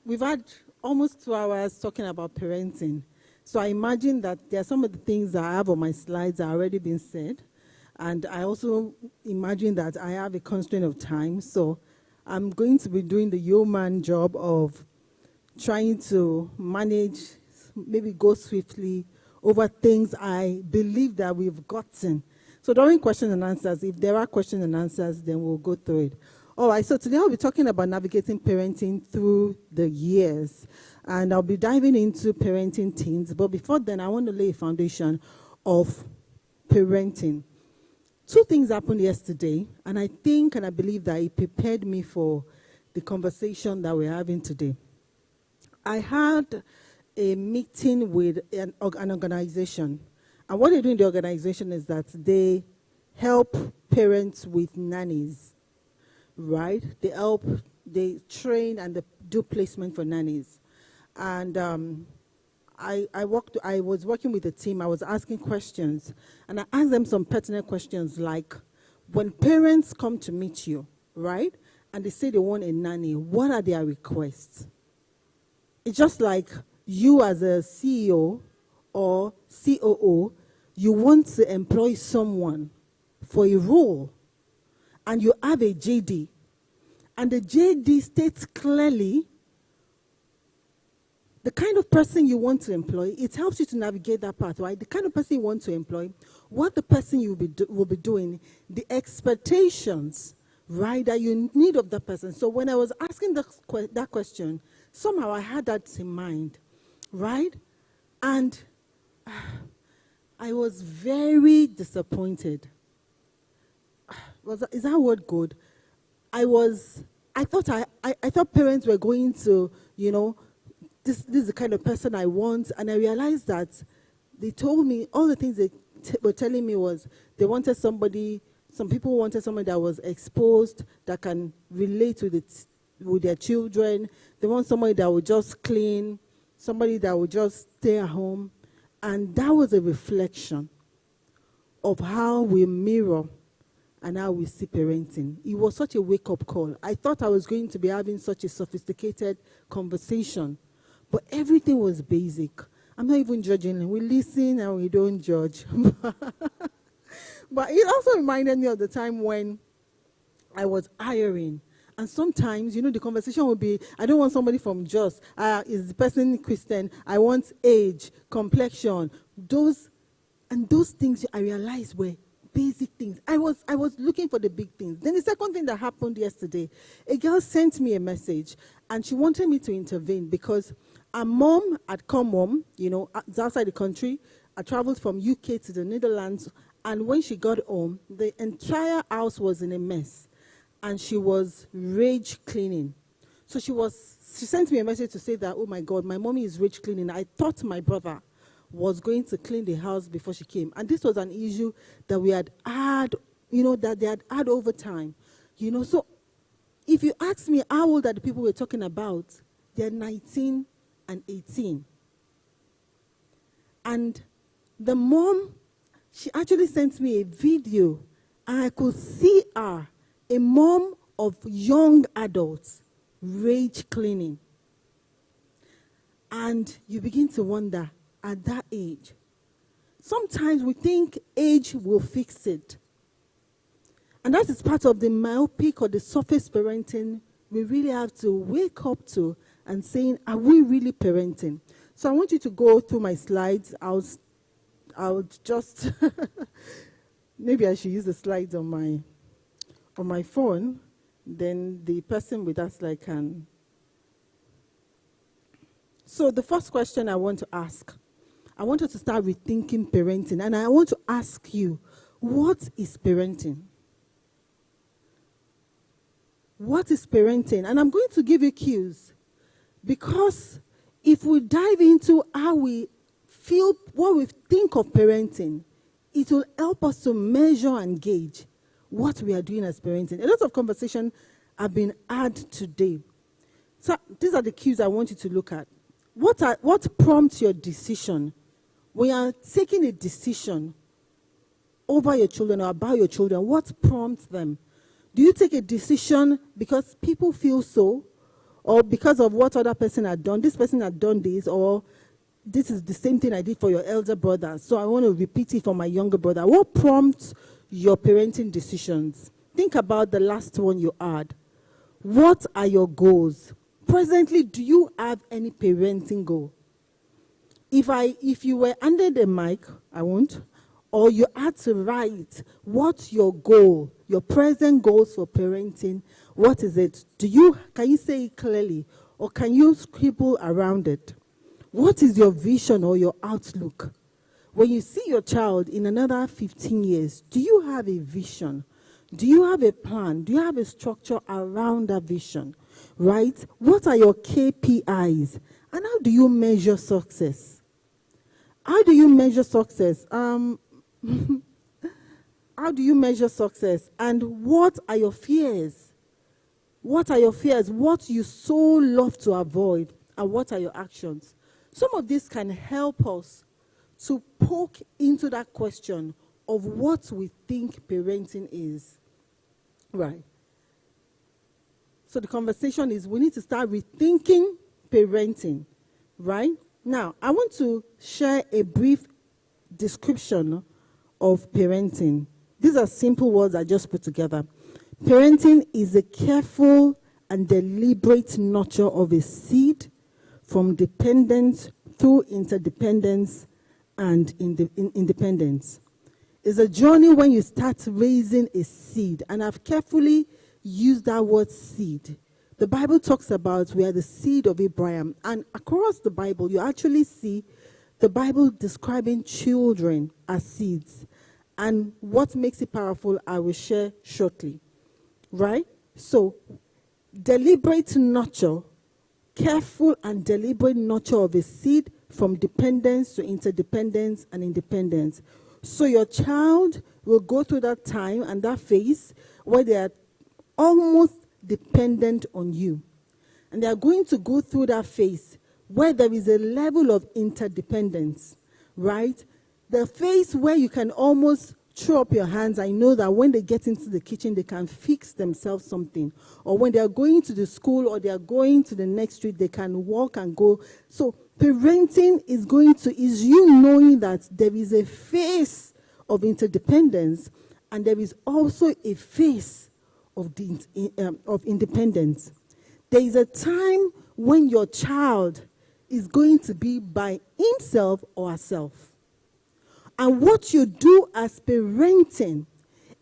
we've had almost 2 hours talking about parenting. So I imagine that there are some of the things that I have on my slides that are already been said. And I also imagine that I have a constraint of time. So I'm going to be doing the yeoman job of trying to manage, maybe go swiftly over things I believe that we've gotten. So during questions and answers, if there are questions and answers, then we'll go through it. All right, so today I'll be talking about navigating parenting through the years. And I'll be diving into parenting teens. But before then, I want to lay a foundation of parenting. 2 things happened yesterday, and I think and I believe that it prepared me for the conversation that we're having today. I had a meeting with an organization. And what they do in the organization is that they help parents with nannies. Right? They train and they do placement for nannies. And I was working with the team, I was asking questions, and I asked them some pertinent questions like, when parents come to meet you, right, and they say they want a nanny, what are their requests? It's just like you as a CEO or COO, you want to employ someone for a role, and you have a JD, and the JD states clearly the kind of person you want to employ. It helps you to navigate that path, right? The kind of person you want to employ, what the person will be doing, the expectations, right, that you need of that person. So when I was asking that question, somehow I had that in mind, right? And I was very disappointed. Is that word good? I thought parents were going to, this is the kind of person I want, and I realized that they told me, all the things they were telling me was they wanted somebody, some people wanted somebody that was exposed, that can relate with their children. They want somebody that would just clean, somebody that would just stay at home. And that was a reflection of how we mirror and how we see parenting. It was such a wake-up call. I thought I was going to be having such a sophisticated conversation, but everything was basic. I'm not even judging. We listen and we don't judge. But it also reminded me of the time when I was hiring. And sometimes, the conversation would be, I don't want somebody from Jos. Is the person Christian? I want age, complexion. Those things I realized were basic things. I was looking for the big things. Then the second thing that happened yesterday, a girl sent me a message, and she wanted me to intervene because her mom had come home, outside the country. I traveled from UK to the Netherlands, and when she got home, the entire house was in a mess, and she was rage cleaning. So she sent me a message to say that, oh my God, my mommy is rage cleaning. I thought my brother was going to clean the house before she came. And this was an issue that we had had, that they had had over time. So if you ask me how old are the people we're talking about, they're 19 and 18. And the mom, she actually sent me a video, and I could see her, a mom of young adults, rage cleaning. And you begin to wonder, at that age, sometimes we think age will fix it. And that is part of the myopic or the surface parenting we really have to wake up to and saying, are we really parenting? So I want you to go through my slides. I'll just, maybe I should use the slides on my phone. Then the person with that slide can. So the first question I want to ask, I want you to start rethinking parenting. And I want to ask you, what is parenting? What is parenting? And I'm going to give you cues. Because if we dive into how we feel, what we think of parenting, it will help us to measure and gauge what we are doing as parenting. A lot of conversation have been had today. So these are the cues I want you to look at. What prompts your decision? When you are taking a decision over your children or about your children, what prompts them? Do you take a decision because people feel so, or because of what other person had done? This person had done this, or this is the same thing I did for your elder brother, so I want to repeat it for my younger brother. What prompts your parenting decisions? Think about the last one you had. What are your goals? Presently, do you have any parenting goal? If you were handed a mic, I won't, or you had to write what's your goal, your present goals for parenting, what is it? Can you say it clearly, or can you scribble around it? What is your vision or your outlook? When you see your child in another 15 years, do you have a vision? Do you have a plan? Do you have a structure around that vision? Right? What are your KPIs? And how do you measure success? How do you measure success? How do you measure success? And what are your fears? What are your fears? What you so love to avoid? And what are your actions? Some of this can help us to poke into that question of what we think parenting is. Right. So the conversation is we need to start rethinking parenting. Right? Now, I want to share a brief description of parenting. These are simple words I just put together. Parenting is a careful and deliberate nurture of a seed from dependence through interdependence and independence. It's a journey when you start raising a seed, and I've carefully used that word seed. The Bible talks about we are the seed of Abraham, and across the Bible you actually see the Bible describing children as seeds. And what makes it powerful, I will share shortly. Right? So, deliberate nurture, careful and deliberate nurture of a seed from dependence to interdependence and independence. So your child will go through that time and that phase where they are almost dependent on you. And they are going to go through that phase where there is a level of interdependence, right? The phase where you can almost throw up your hands. I know that when they get into the kitchen, they can fix themselves something. Or when they are going to the school or they are going to the next street, they can walk and go. So parenting is you knowing that there is a phase of interdependence and there is also a phase of independence. There is a time when your child is going to be by himself or herself. And what you do as parenting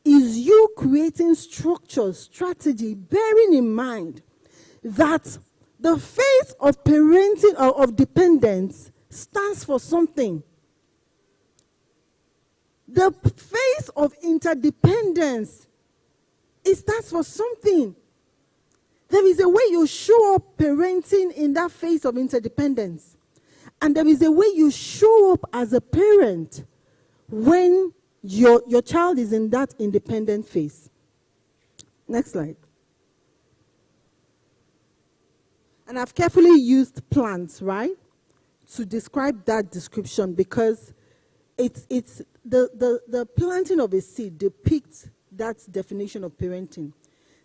is you creating structure, strategy, bearing in mind that the phase of parenting or of dependence stands for something. The phase of interdependence, it stands for something. There is a way you show up parenting in that phase of interdependence. And there is a way you show up as a parent when your child is in that independent phase. Next slide. And I've carefully used plants, right, to describe that description because it's the planting of a seed depicts that definition of parenting.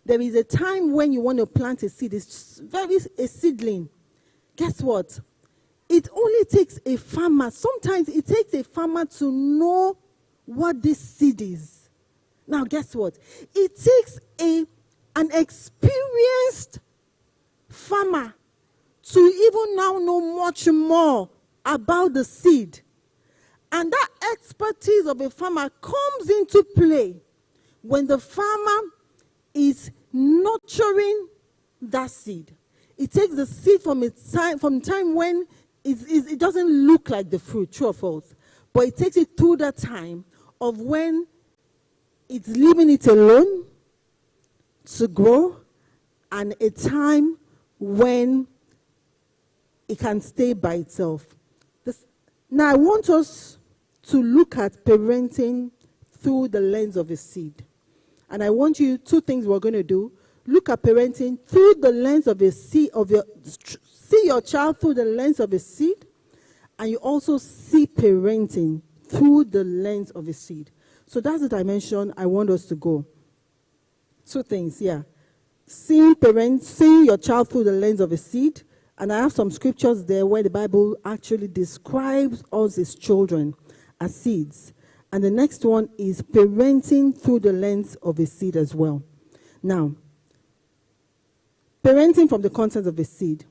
There is a time when you want to plant a seed. It's a seedling. Guess what? It only takes a farmer. Sometimes it takes a farmer to know what this seed is. Now, guess what? It takes an experienced farmer to even now know much more about the seed. And that expertise of a farmer comes into play when the farmer is nurturing that seed. It takes the seed from time when it doesn't look like the fruit, true or false, but it takes it through that time of when it's leaving it alone to grow, and a time when it can stay by itself. Now, I want us to look at parenting through the lens of a seed. And I want you, two things we're going to do. Look at parenting through the lens of a seed, see your child through the lens of a seed, and you also see parenting through the lens of a seed. So that's the dimension I want us to go. Two things, yeah. Seeing your child through the lens of a seed, and I have some scriptures there where the Bible actually describes us as children, as seeds. And the next one is parenting through the lens of a seed as well. Now, parenting from the context of a seed.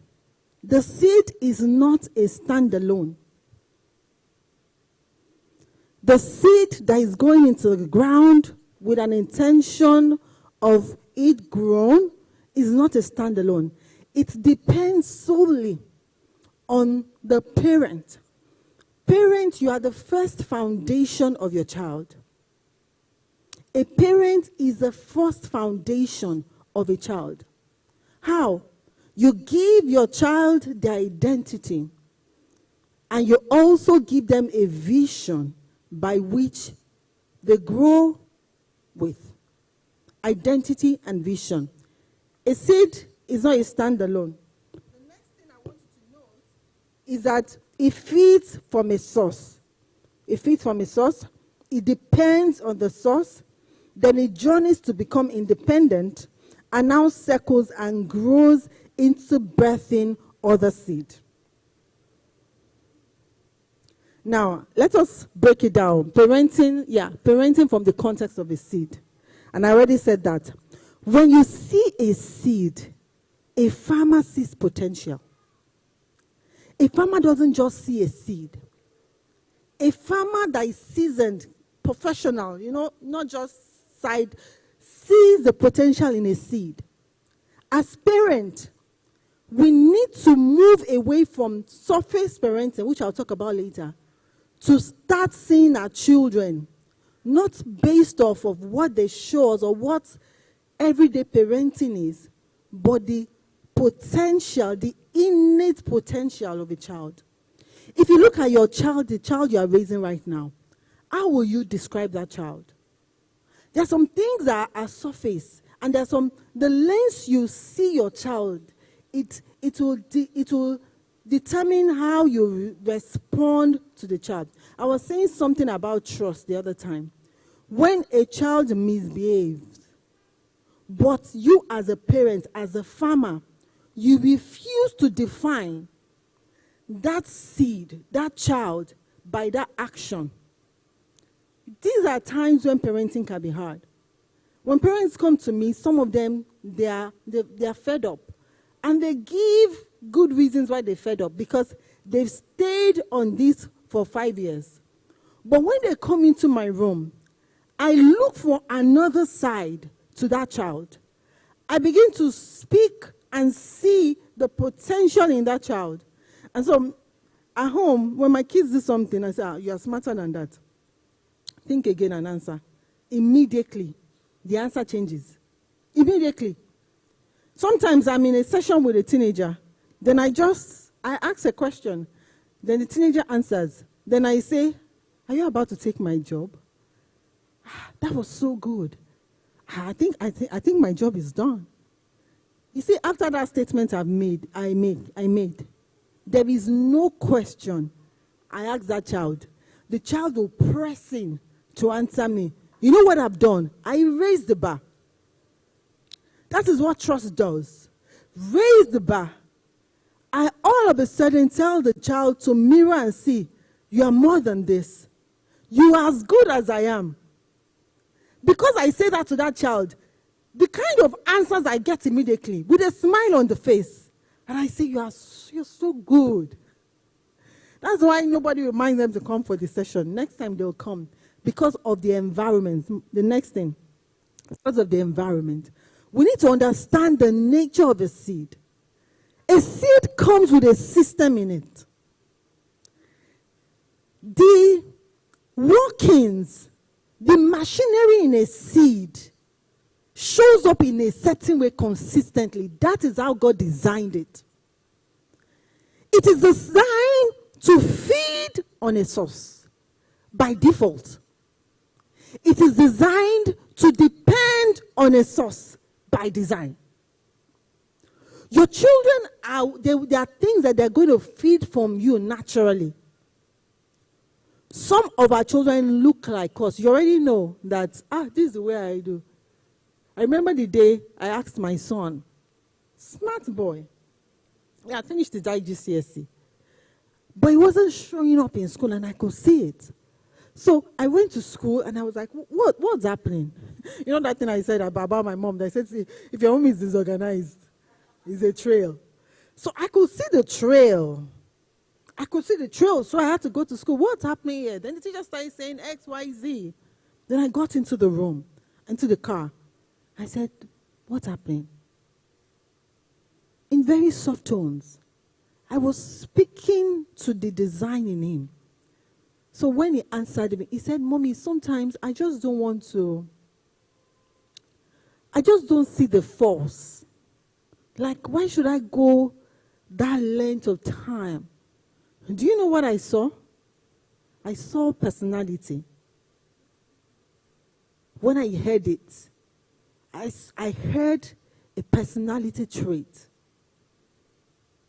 The seed is not a standalone. The seed that is going into the ground with an intention of it grown is not a standalone. It depends solely on the parent. Parent, you are the first foundation of your child. A parent is the first foundation of a child. How? You give your child their identity, and you also give them a vision by which they grow with. Identity and vision. A seed is not a standalone. The next thing I want you to know is that it feeds from a source. It feeds from a source. It depends on the source. Then it journeys to become independent, and now circles and grows into birthing other seed. Now, let us break it down. Parenting from the context of a seed. And I already said that. When you see a seed, a farmer sees potential. A farmer doesn't just see a seed. A farmer that is seasoned, professional, not just side, sees the potential in a seed. As parents, we need to move away from surface parenting, which I'll talk about later, to start seeing our children, not based off of what they show us or what everyday parenting is, but the potential, the innate potential of a child. If you look at your child, the child you are raising right now, how will you describe that child? There are some things that are surface, and there's the lens you see your child, it will determine how you respond to the child. I was saying something about trust the other time. When a child misbehaves, but you as a parent, as a farmer, you refuse to define that seed, that child, by that action. These are times when parenting can be hard. When parents come to me, some of them, they are fed up. And they give good reasons why they're fed up, because they've stayed on this for 5 years. But when they come into my room, I look for another side to that child. I begin to speak and see the potential in that child. And so at home, when my kids do something, I say, you are smarter than that. Think again and answer. Immediately, the answer changes. Immediately. Sometimes I'm in a session with a teenager. Then I ask a question. Then the teenager answers. Then I say, are you about to take my job? That was so good. I think my job is done. You see, after that statement I made, there is no question. I ask that child. The child will press in to answer me. You know what I've done? I raised the bar. That is what trust does. Raise the bar. I all of a sudden tell the child to mirror and see, you are more than this. You are as good as I am. Because I say that to that child, the kind of answers I get immediately, with a smile on the face, And I say, you're so good. That's why nobody reminds them to come for the session. Next time they'll come because of the environment. The next thing, because of the environment. We need to understand the nature of a seed. A seed comes with a system in it. The workings, the machinery in a seed shows up in a certain way consistently. That is how God designed it. It is designed to feed on a source by default. It is designed to depend on a source by design. Your children there are things that they're going to feed from you naturally. Some of our children look like us. You already know that, this is the way I do. I remember the day I asked my son, smart boy. Yeah, I finished his IGCSE. But he wasn't showing up in school, and I could see it. So I went to school, and I was like, what's happening? You know that thing I said about my mom? I said, see, if your home is disorganized, it's a trail. So I could see the trail. So I had to go to school. What's happening here? Then the teacher started saying X, Y, Z. Then I got into the room, into the car. I said, what's happening? In very soft tones, I was speaking to the design in him. So when he answered me, he said, Mommy, sometimes I just don't see the force. Like, why should I go that length of time? Do you know what I saw? I saw personality. When I heard it, I heard a personality trait.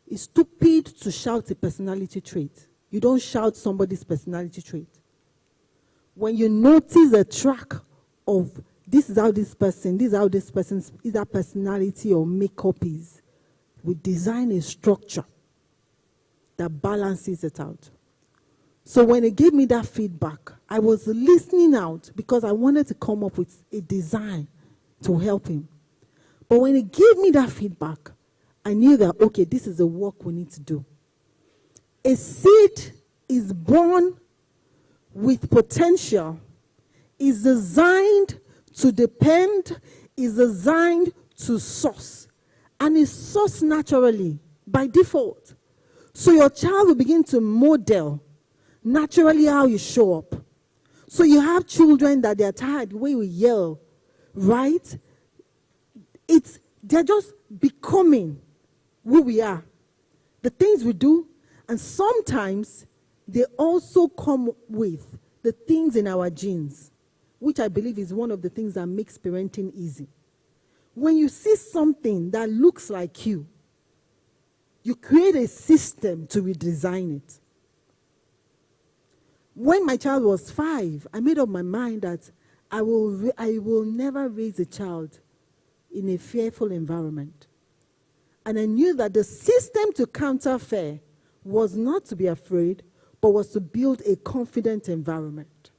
It's stupid to shout a personality trait. You don't shout somebody's personality trait. When you notice a track of this is how this person's either personality or makeup is, we design a structure that balances it out. So when he gave me that feedback, I was listening out because I wanted to come up with a design to help him. But when he gave me that feedback, I knew that, okay, this is the work we need to do. A seed is born with potential, is designed to depend, is designed to source, and is sourced naturally by default. So your child will begin to model naturally how you show up. So you have children that they're tired, the way you yell, right? They're just becoming who we are, the things we do, and sometimes they also come with the things in our genes, which I believe is one of the things that makes parenting easy. When you see something that looks like you create a system to redesign it. When my child was 5, I made up my mind that I will never raise a child in a fearful environment. And I knew that the system to counter fear was not to be afraid, but was to build a confident environment.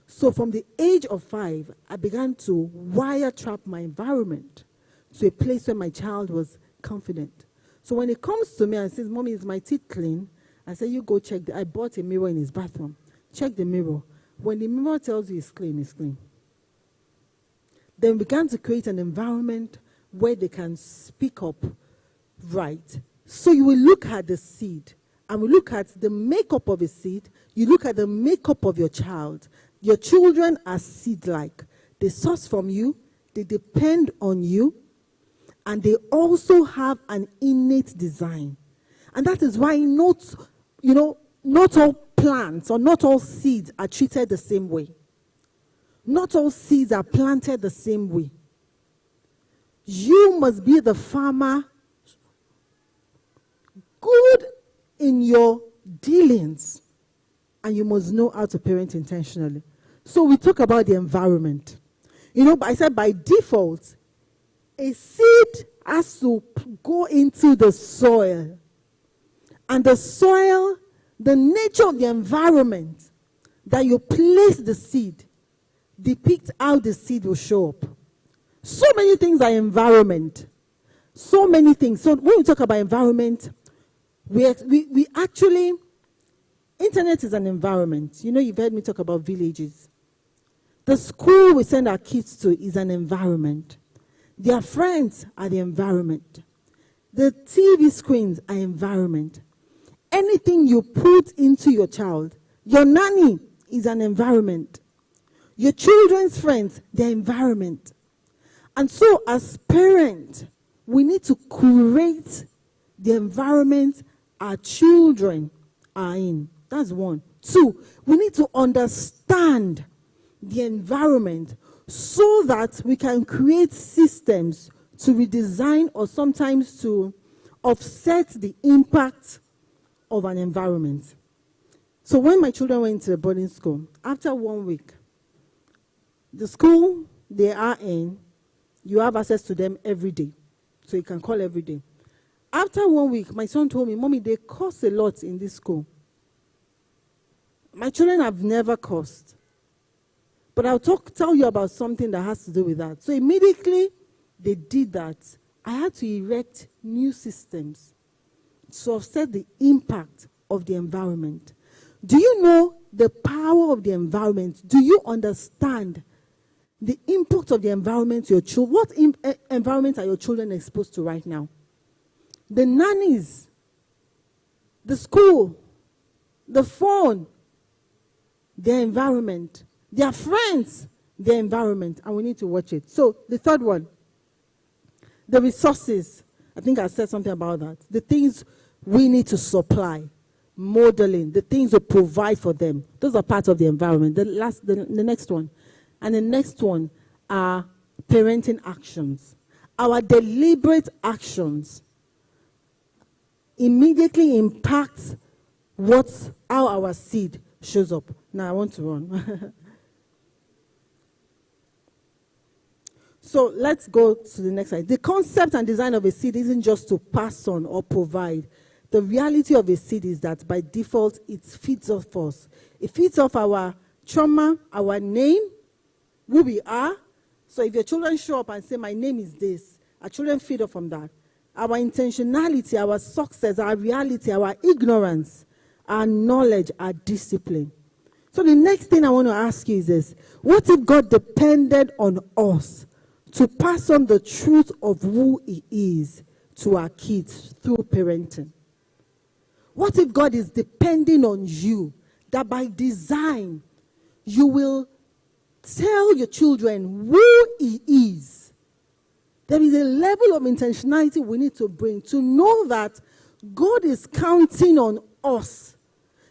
So from the age of 5, I began to wire trap my environment to a place where my child was confident. So when he comes to me and says, Mommy, is my teeth clean? I say, you go check. I bought a mirror in his bathroom. Check the mirror. When the mirror tells you it's clean, it's clean. Then we began to create an environment where they can speak up right. So you will look at the seed, and we look at the makeup of a seed. You look at the makeup of your child. Your children are seed-like. They source from you. They depend on you. And they also have an innate design. And that is why not all plants or not all seeds are treated the same way. Not all seeds are planted the same way. You must be the farmer good in your dealings, and you must know how to parent intentionally. So we talk about the environment. I said by default, a seed has to go into the soil. And the soil, the nature of the environment that you place the seed, depicts how the seed will show up. So many things are environment. So many things. So when we talk about environment, we actually, internet is an environment. You know, you've heard me talk about villages. The school we send our kids to is an environment. Their friends are the environment. The TV screens are environment. Anything you put into your child, your nanny is an environment. Your children's friends, their environment. And so as parents, we need to curate the environment our children are in. That's one. Two, we need to understand the environment so that we can create systems to redesign or sometimes to offset the impact of an environment. So when my children went to a boarding school, after 1 week, the school they are in, you have access to them every day. So you can call every day. After 1 week, my son told me, Mommy, they curse a lot in this school. My children have never cursed. But I'll tell you about something that has to do with that. So immediately they did that. I had to erect new systems to offset the impact of the environment. Do you know the power of the environment? Do you understand the impact of the environment to your children? What environment are your children exposed to right now? The nannies, the school, the phone, their environment, their friends, their environment, and we need to watch it. So the third one, the resources. I think I said something about that. The things we need to supply, modeling, the things we provide for them. Those are part of the environment. The next one. And the next one are parenting actions. Our deliberate actions immediately impact how our seed shows up. Now I want to run. So let's go to the next slide. The concept and design of a seed isn't just to pass on or provide. The reality of a seed is that by default, it feeds off us. It feeds off our trauma, our name, who we are. So if your children show up and say, my name is this, our children feed off from that. Our intentionality, our success, our reality, our ignorance, our knowledge, our discipline. So the next thing I want to ask you is this. What if God depended on us to pass on the truth of who he is to our kids through parenting? What if God is depending on you, that by design, you will tell your children who he is? There is a level of intentionality we need to bring to know that God is counting on us,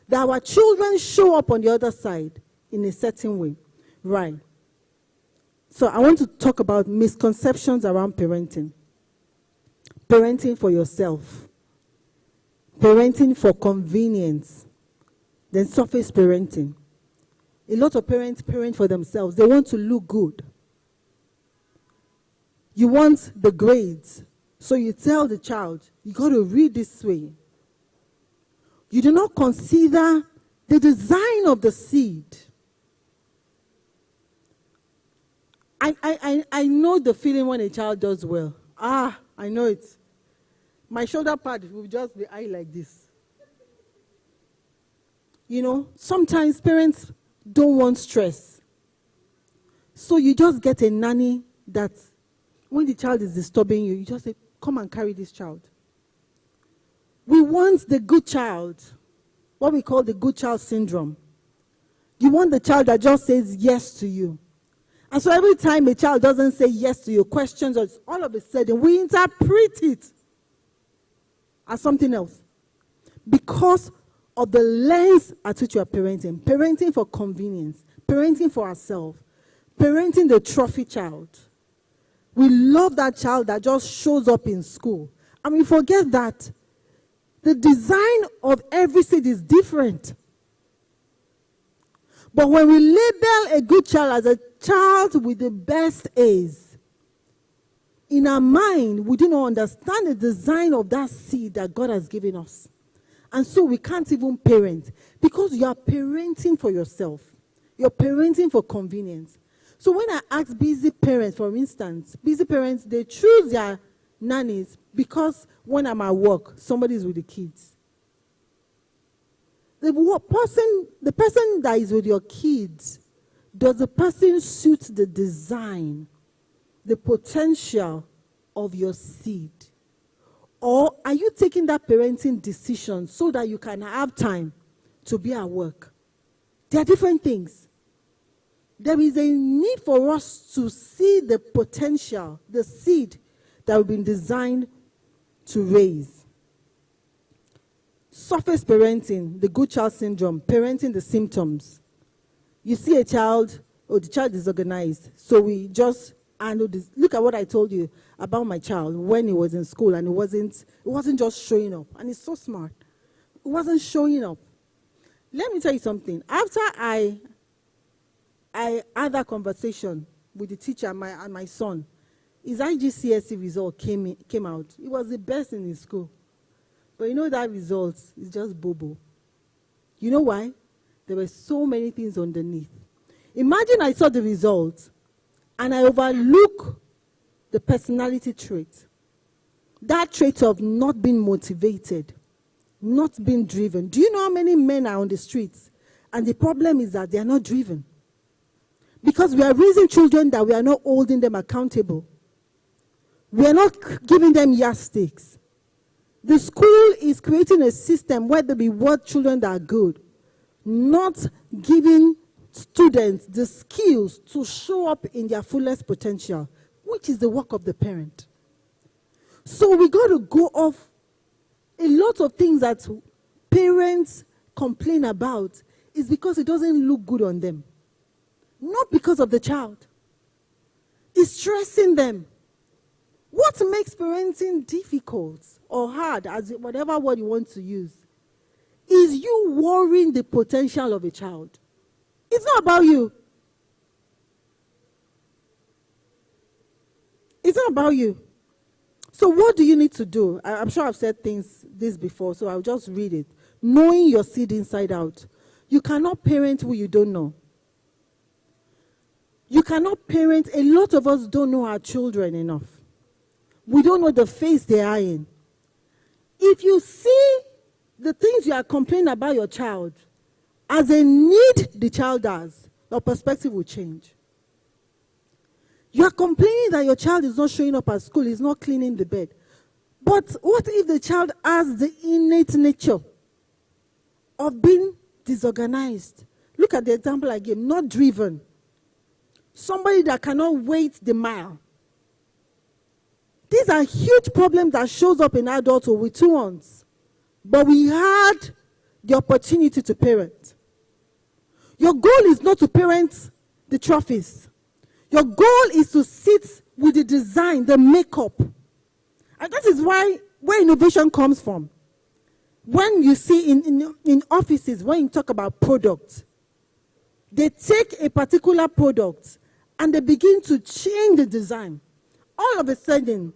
that our children show up on the other side in a certain way. Right. So I want to talk about misconceptions around parenting. Parenting for yourself. Parenting for convenience. Then surface parenting. A lot of parents parent for themselves. They want to look good. You want the grades. So you tell the child, you got to read this way. You do not consider the design of the seed. I know the feeling when a child does well. I know it. My shoulder pad will just be high like this. You know, sometimes parents don't want stress. So you just get a nanny that when the child is disturbing you, you just say, come and carry this child. We want the good child, what we call the good child syndrome. You want the child that just says yes to you. And so every time a child doesn't say yes to your questions, all of a sudden we interpret it as something else. Because of the lens at which you are parenting. Parenting for convenience. Parenting for ourselves. Parenting the trophy child. We love that child that just shows up in school. And we forget that the design of every seed is different. But when we label a good child as a child with the best A's, in our mind, we do not understand the design of that seed that God has given us. And so we can't even parent because you are parenting for yourself. You're parenting for convenience. So when I ask busy parents, for instance, busy parents, they choose their nannies because when I'm at work, somebody's with the kids. The person that is with your kids, does the person suit the design, the potential of your seed? Or are you taking that parenting decision so that you can have time to be at work? There are different things. There is a need for us to see the potential, the seed that we've been designed to raise. Surface parenting, the good child syndrome, parenting the symptoms. You see a child, the child is organized, so we just handle this. Look at what I told you about my child when he was in school, and it wasn't just showing up. And he's so smart. It wasn't showing up. Let me tell you something. After I had that conversation with the teacher and my son, his IGCSE result came out. He was the best in his school. But you know that result is just bobo. You know why? There were so many things underneath. Imagine I saw the result and I overlook the personality trait. That trait of not being motivated, not being driven. Do you know how many men are on the streets? And the problem is that they are not driven. Because we are raising children that we are not holding them accountable. We are not giving them yardsticks. The school is creating a system where they reward children that are good, not giving students the skills to show up in their fullest potential, which is the work of the parent. So we got to go off a lot of things that parents complain about is because it doesn't look good on them. Not because of the child. It's stressing them. What makes parenting difficult or hard, as whatever word you want to use, is you worrying the potential of a child. It's not about you. It's not about you. So what do you need to do? I'm sure I've said this before, so I'll just read it. Knowing your seed inside out. You cannot parent who you don't know. You cannot parent. A lot of us don't know our children enough. We don't know the phase they are in. If you see the things you are complaining about your child as a need the child has, your perspective will change. You are complaining that your child is not showing up at school, is not cleaning the bed. But what if the child has the innate nature of being disorganized? Look at the example I gave, not driven. Somebody that cannot wait the mile. These are huge problems that shows up in adulthood with 2 aunts. But we had the opportunity to parent. Your goal is not to parent the trophies. Your goal is to sit with the design, the makeup. And that is where innovation comes from. When you see in offices, when you talk about products, they take a particular product and they begin to change the design. All of a sudden,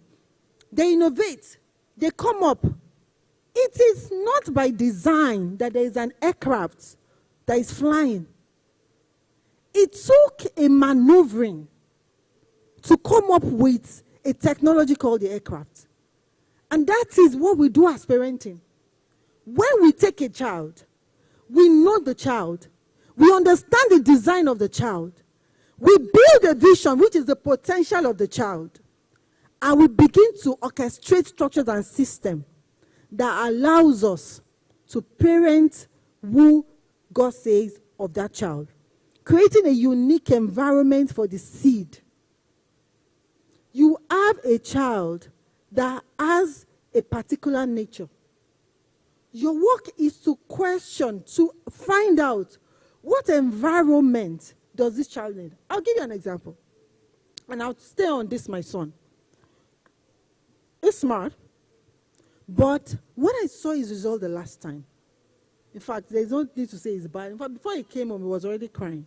they innovate. They come up. It is not by design that there is an aircraft that is flying. It took a maneuvering to come up with a technology called the aircraft. And that is what we do as parenting. When we take a child, we know the child. We understand the design of the child. We build a vision, which is the potential of the child. And we begin to orchestrate structures and systems that allows us to parent who God says of that child. Creating a unique environment for the seed. You have a child that has a particular nature. Your work is to question, to find out what environment does this child need. I'll give you an example. And I'll stay on this, my son. He's smart. But when I saw his result the last time, in fact, there's no need to say it's bad. In fact, before he came home, he was already crying.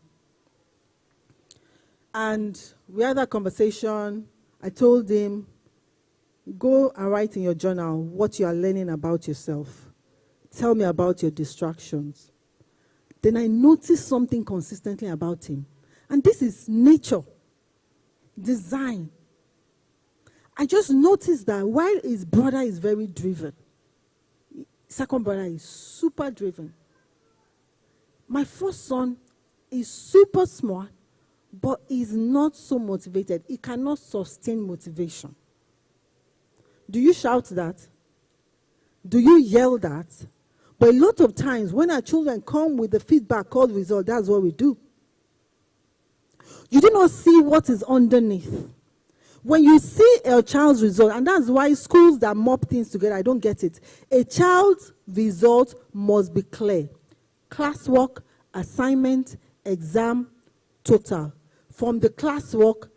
And we had that conversation. I told him, go and write in your journal what you are learning about yourself. Tell me about your distractions. Then I noticed something consistently about him. And this is nature, design. I just noticed that while his brother is very driven, second brother is super driven. My first son is super smart, but is not so motivated. He cannot sustain motivation. Do you shout that? Do you yell that? But a lot of times when our children come with the feedback called result, that's what we do. You do not see what is underneath. When you see a child's result, and that's why schools that mop things together, I don't get it. A child's result must be clear. Classwork, assignment, exam, total. From the classwork,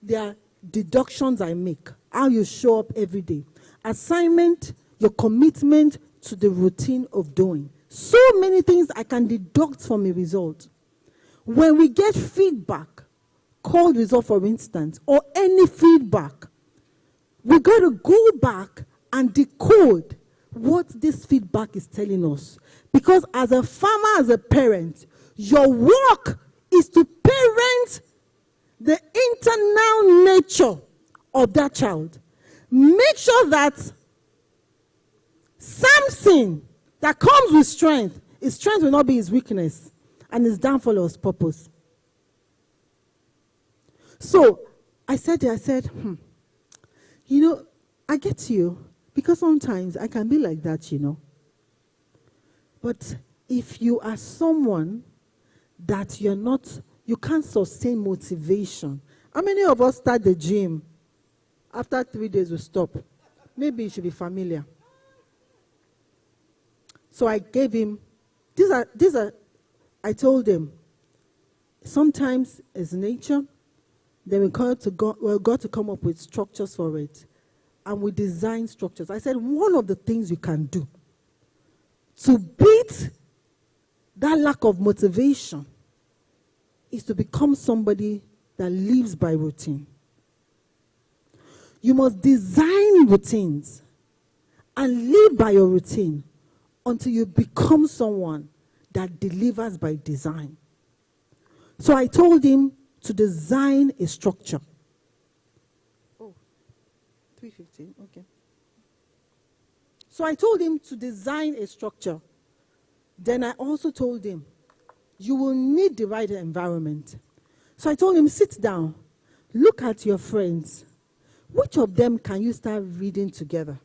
there are deductions I make. How you show up every day. Assignment, your commitment to the routine of doing. So many things I can deduct from a result. When we get feedback, called result for instance, or any feedback, we got to go back and decode what this feedback is telling us. Because as a farmer, as a parent, your work is to parent the internal nature of that child. Make sure that something that comes with strength, his strength will not be his weakness, and his downfall was purpose. So I said, you know, I get you, because sometimes I can be like that, you know. But if you are someone that you can't sustain motivation. How many of us start the gym? After 3 days we stop. Maybe it should be familiar. So I gave him, I told him, sometimes it's nature, then we got to come up with structures for it. And we design structures. I said, one of the things you can do to beat that lack of motivation is to become somebody that lives by routine. You must design routines and live by your routine until you become someone that delivers by design. So I told him to design a structure. Oh, 3:15, okay. So I told him to design a structure. Then I also told him, you will need the right environment. So I told him, sit down, look at your friends. Which of them can you start reading together?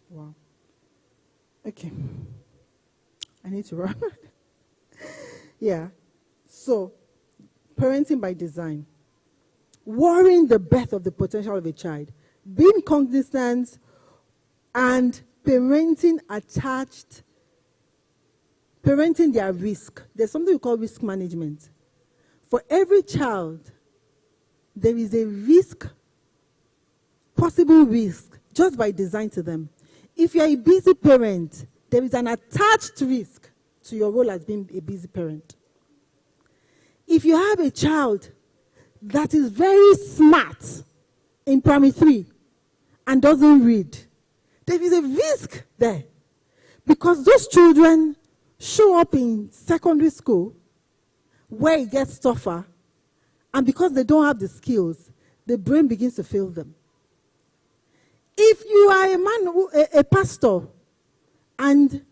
Wow. Okay. I need to run. Yeah. So, parenting by design. Worrying the birth of the potential of a child. Being cognizant and parenting their risk. There's something we call risk management. For every child, there is a risk, possible risk, just by design to them. If you're a busy parent, there is an attached risk to your role as being a busy parent. If you have a child that is very smart in primary 3 and doesn't read, there is a risk there. Because those children show up in secondary school where it gets tougher, and because they don't have the skills, the brain begins to fail them. If you are a pastor, and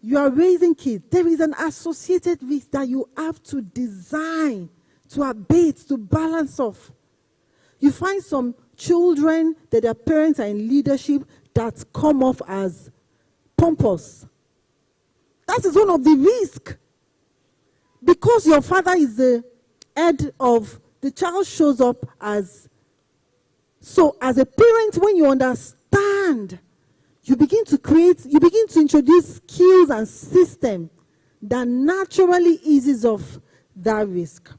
you are raising kids, there is an associated risk that you have to design, to abate, to balance off. You find some children that their parents are in leadership that come off as pompous. That is one of the risks. Because your father is the head of, the child shows up as. So as a parent, when you understand, you begin to introduce skills and systems that naturally eases off that risk.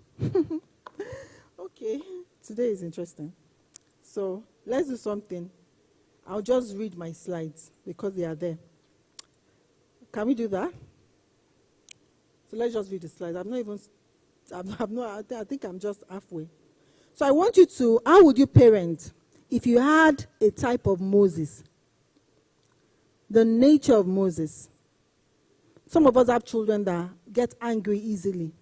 Okay, today is interesting. So let's do something. I'll just read my slides because they are there. Can we do that? So let's just read the slides. I think I'm just halfway. So I want you to, how would you parent if you had a type of Moses? The nature of Moses. Some of us have children that get angry easily.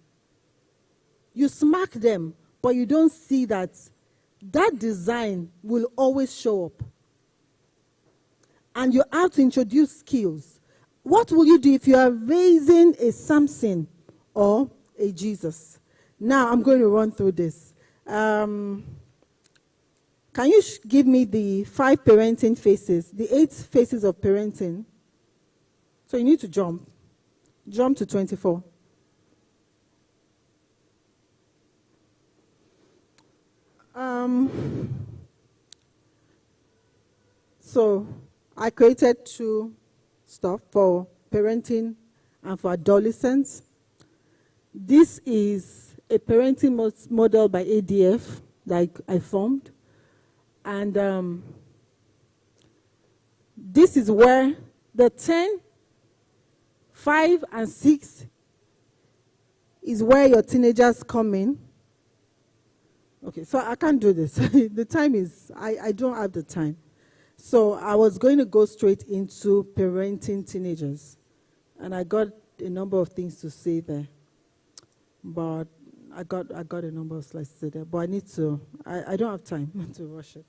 You smack them, but you don't see that design will always show up. And you have to introduce skills. What will you do if you are raising a Samson or a Jesus? Now, I'm going to run through this. Can you give me the 5 parenting phases, the 8 phases of parenting? So you need to jump. Jump to 24. So I created 2 stuff for parenting and for adolescents. This is a parenting model by ADF that I formed. And this is where the 10, 5, and 6 is where your teenagers come in. Okay, so I can't do this. The time is, I don't have the time. So I was going to go straight into parenting teenagers. And I got a number of things to say there. But I got a number of slides to say there. But I need to, I don't have time to rush it.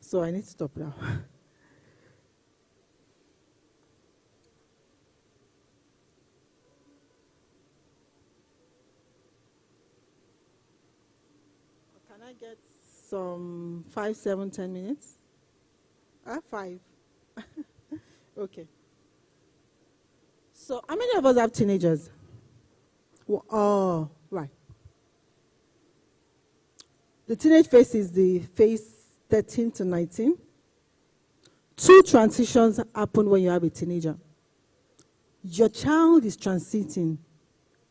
So I need to stop now. Can I get some 5, 7, 10 minutes? 5. Okay. So how many of us have teenagers? Well, oh, right. The teenage phase is the phase 13 to 19. 2 transitions happen when you have a teenager. Your child is transiting.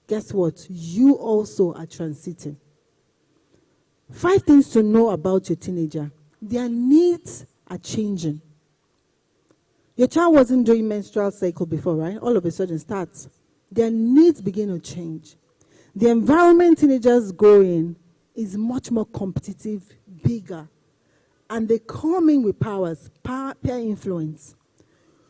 Guess what? You also are transiting. 5 things to know about your teenager. Their needs are changing. Your child wasn't doing menstrual cycle before, right? All of a sudden starts. Their needs begin to change. The environment teenagers go in is much more competitive, bigger. And they come in with peer influence.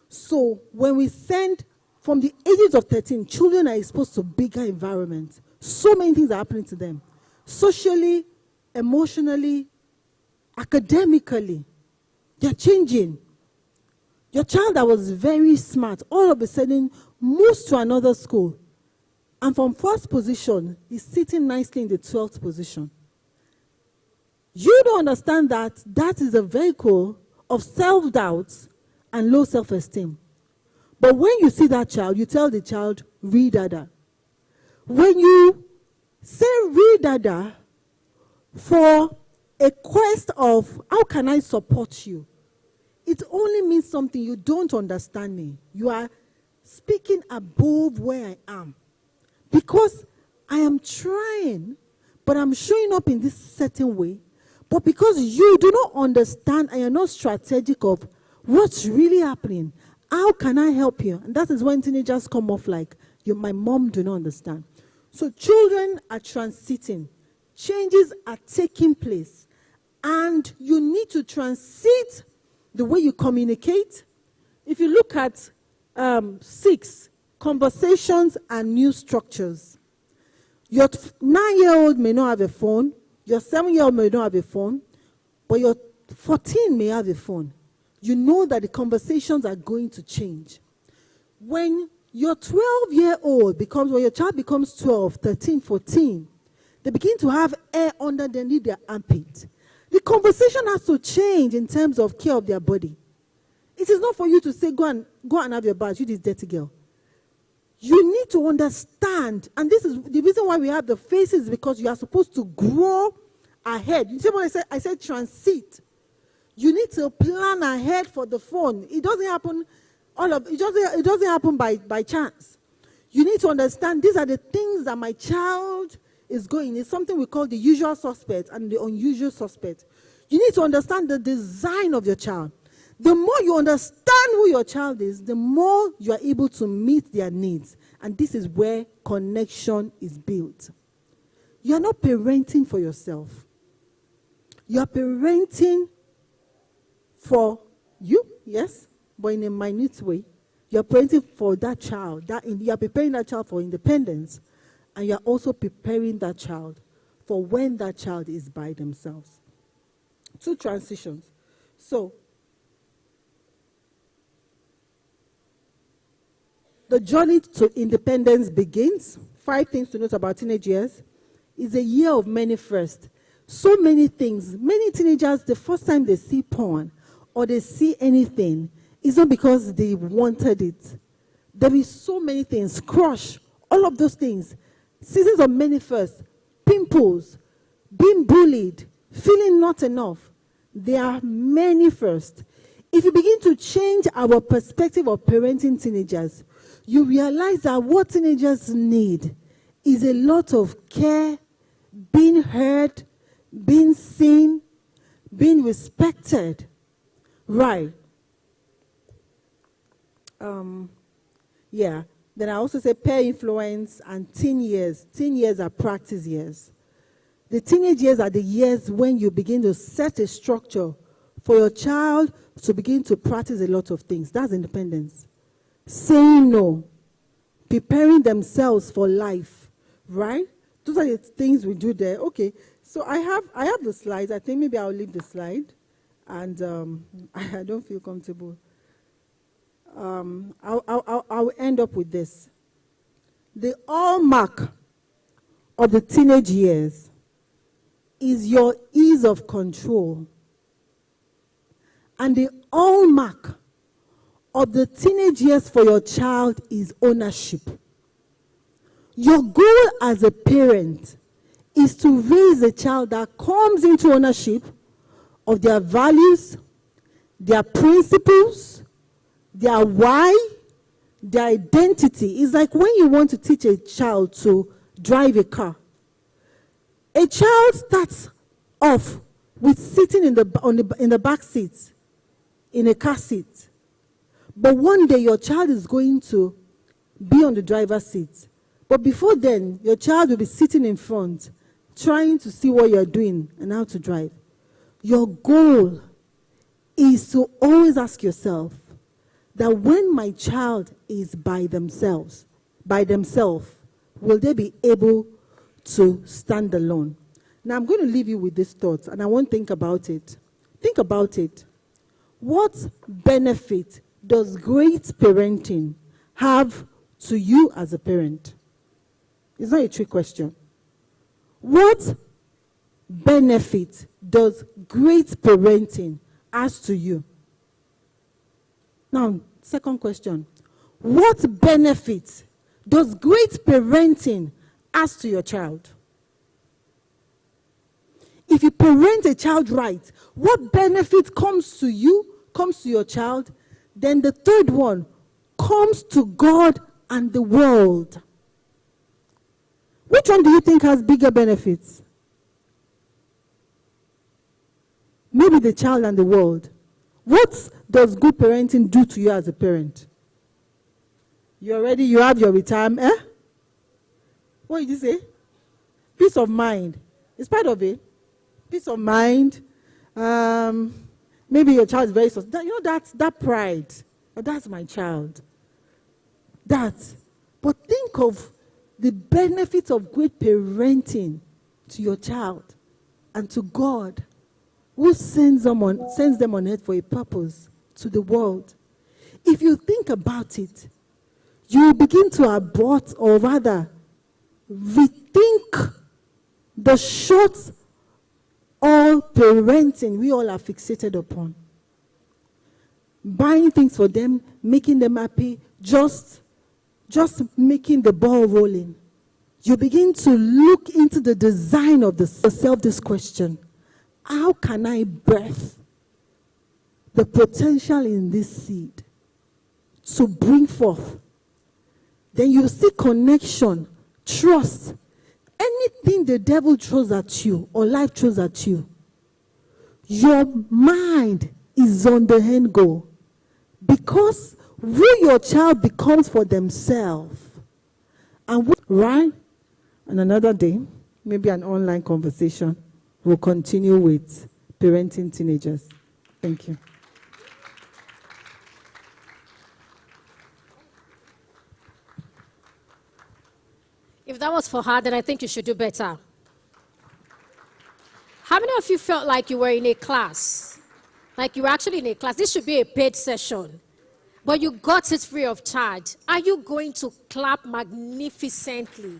So when we send, from the ages of 13, children are exposed to bigger environments. So many things are happening to them. Socially, emotionally, academically. They're changing. Your child that was very smart, all of a sudden moves to another school. And from first position, is sitting nicely in the 12th position. You don't understand that that is a vehicle of self-doubt and low self-esteem. But when you see that child, you tell the child, read Dada. When you say read Dada for a quest of how can I support you, it only means something. You don't understand me. You are speaking above where I am. Because I am trying, but I'm showing up in this certain way. But because you do not understand and you're not strategic of what's really happening, how can I help you? And that is when teenagers come off like, my mom do not understand. So children are transiting. Changes are taking place. And you need to transit the way you communicate. If you look at 6, conversations and new structures. Your 9-year-old may not have a phone. Your 7-year-old may not have a phone. But your 14 may have a phone. You know that the conversations are going to change. When your 12-year-old when your child becomes 12, 13, 14, they begin to have air underneath their armpit. The conversation has to change in terms of care of their body. It is not for you to say, go and have your bath, you this dirty girl. You need to understand, and this is the reason why we have the phases, because you are supposed to grow ahead. You see what I said transit. You need to plan ahead for the phone. It doesn't happen it doesn't happen by chance. You need to understand these are the things that my child is going. It's something we call the usual suspect and the unusual suspect. You need to understand the design of your child. The more you understand who your child is, the more you are able to meet their needs. And this is where connection is built. You are not parenting for yourself. You are parenting for you, yes, but in a minute way. You are parenting for that child. You are preparing that child for independence. And you are also preparing that child for when that child is by themselves. 2 transitions. So, the journey to independence begins. 5 things to note about teenage years. It's a year of many firsts. So many things. Many teenagers, the first time they see porn or they see anything, it's not because they wanted it. There is so many things. Crush, all of those things. Seasons of many firsts. Pimples, being bullied, feeling not enough. There are many firsts. If you begin to change our perspective of parenting teenagers, you realize that what teenagers need is a lot of care, being heard, being seen, being respected. Right. Yeah. Then I also say peer influence and teen years. Teen years are practice years. The teenage years are the years when you begin to set a structure for your child to begin to practice a lot of things. That's independence. Saying no. Preparing themselves for life. Right? Those are the things we do there. Okay. So I have the slides. I think maybe I'll leave the slide. And I don't feel comfortable. I'll end up with this. The hallmark of the teenage years is your ease of control. And the hallmark of the teenage years for your child is ownership. Your goal as a parent is to raise a child that comes into ownership of their values, their principles, their why, their identity. It's like when you want to teach a child to drive a car. A child starts off with sitting in the back seat, in a car seat. But one day your child is going to be on the driver's seat. But before then, your child will be sitting in front, trying to see what you're doing and how to drive. Your goal is to always ask yourself that when my child is by themselves, will they be able to stand alone? Now I'm going to leave you with this thought, and I want to think about it. Think about it. What benefit does great parenting have to you as a parent? It's not a trick question. What benefit does great parenting have to you? Now, second question. What benefit does great parenting have to your child? If you parent a child right, what benefit comes to you, comes to your child? Then the third one comes to God and the world. Which one do you think has bigger benefits? Maybe the child and the world. What does good parenting do to you as a parent? You have your retirement. What did you say? Peace of mind. It's part of it. Peace of mind. Maybe your child is very that's that pride. Oh, that's my child. That. But think of the benefits of great parenting to your child and to God, who sends them on earth for a purpose to the world. If you think about it, you begin to abort, or rather, rethink the short all parenting we all are fixated upon. Buying things for them, making them happy, just making the ball rolling. You begin to look into the design of yourself this question. How can I birth the potential in this seed to bring forth? Then you see connection, trust. Anything the devil throws at you or life throws at you, your mind is on the end goal. Because who your child becomes for themselves. And right? And another day, maybe an online conversation, we'll continue with parenting teenagers. Thank you. If that was for her, then I think you should do better. of you felt like you were in a class? Like you were actually in a class. This should be a paid session. But you got it free of charge. Are you going to clap magnificently?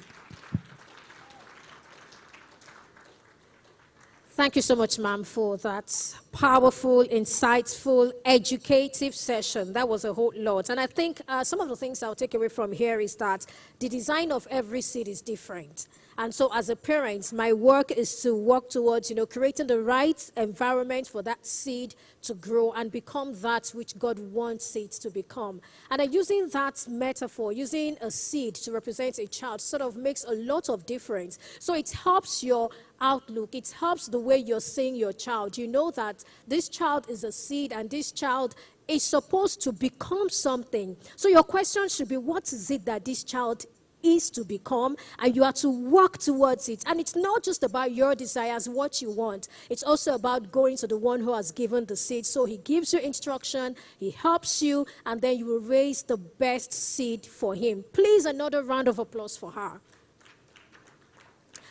Thank you so much, ma'am, for that powerful, insightful, educative session. That was a whole lot. And I think some of the things I'll take away from here is that the design of every seed is different. And so as a parent, my work is to work towards, creating the right environment for that seed to grow and become that which God wants it to become. And using that metaphor, using a seed to represent a child sort of makes a lot of difference. So it helps your outlook. It helps the way you're seeing your child. You know that this child is a seed and this child is supposed to become something. So your question should be, what is it that this child is to become, and you are to work towards it. And it's not just about your desires, what you want. It's also about going to the one who has given the seed. So he gives you instruction, he helps you, and then you will raise the best seed for him. Please, another round of applause for her.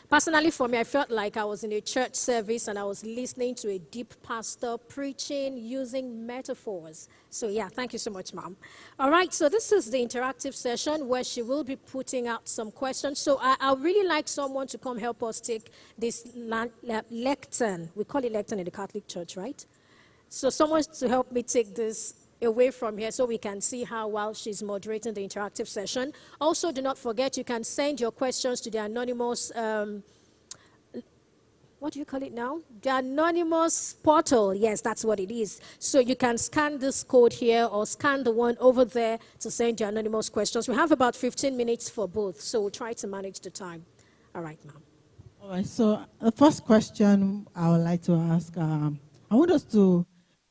Personally, for me, I felt like I was in a church service and I was listening to a deep pastor preaching using metaphors. So yeah, thank you so much, ma'am. All right, so this is the interactive session where she will be putting out some questions. So I'd really like someone to come help us take this lectern. We call it lectern in the Catholic Church, right? So someone to help me take this away from here so we can see how well she's moderating the interactive session. Also, do not forget, you can send your questions to the anonymous, what do you call it now? The anonymous portal. Yes, that's what it is. So you can scan this code here or scan the one over there to send your anonymous questions. We have about 15 minutes for both, so we'll try to manage the time. All right, ma'am. All right, so the first question I would like to ask, I want us to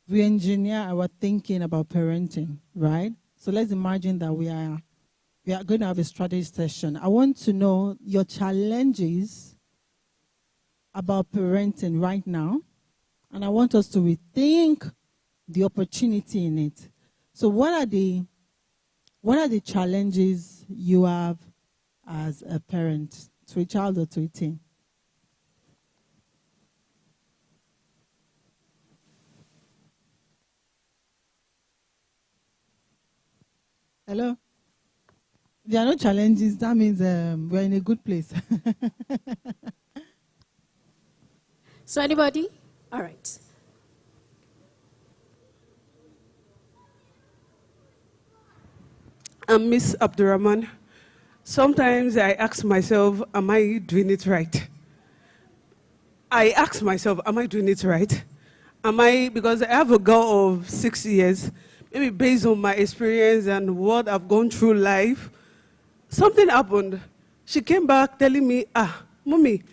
re-engineer our thinking about parenting, right? So let's imagine that we are going to have a strategy session. I want to know your challenges about parenting right now, and I want us to rethink the opportunity in it. So what are the challenges you have as a parent to a child or to a teen? Hello? There are no challenges. That means we're in a good place. So anybody? All right. I'm Miss Abdurrahman. Sometimes I ask myself, am I doing it right? I ask myself, am I doing it right? Because I have a girl of 6 years, maybe based on my experience and what I've gone through life, something happened. She came back telling me, Mommy,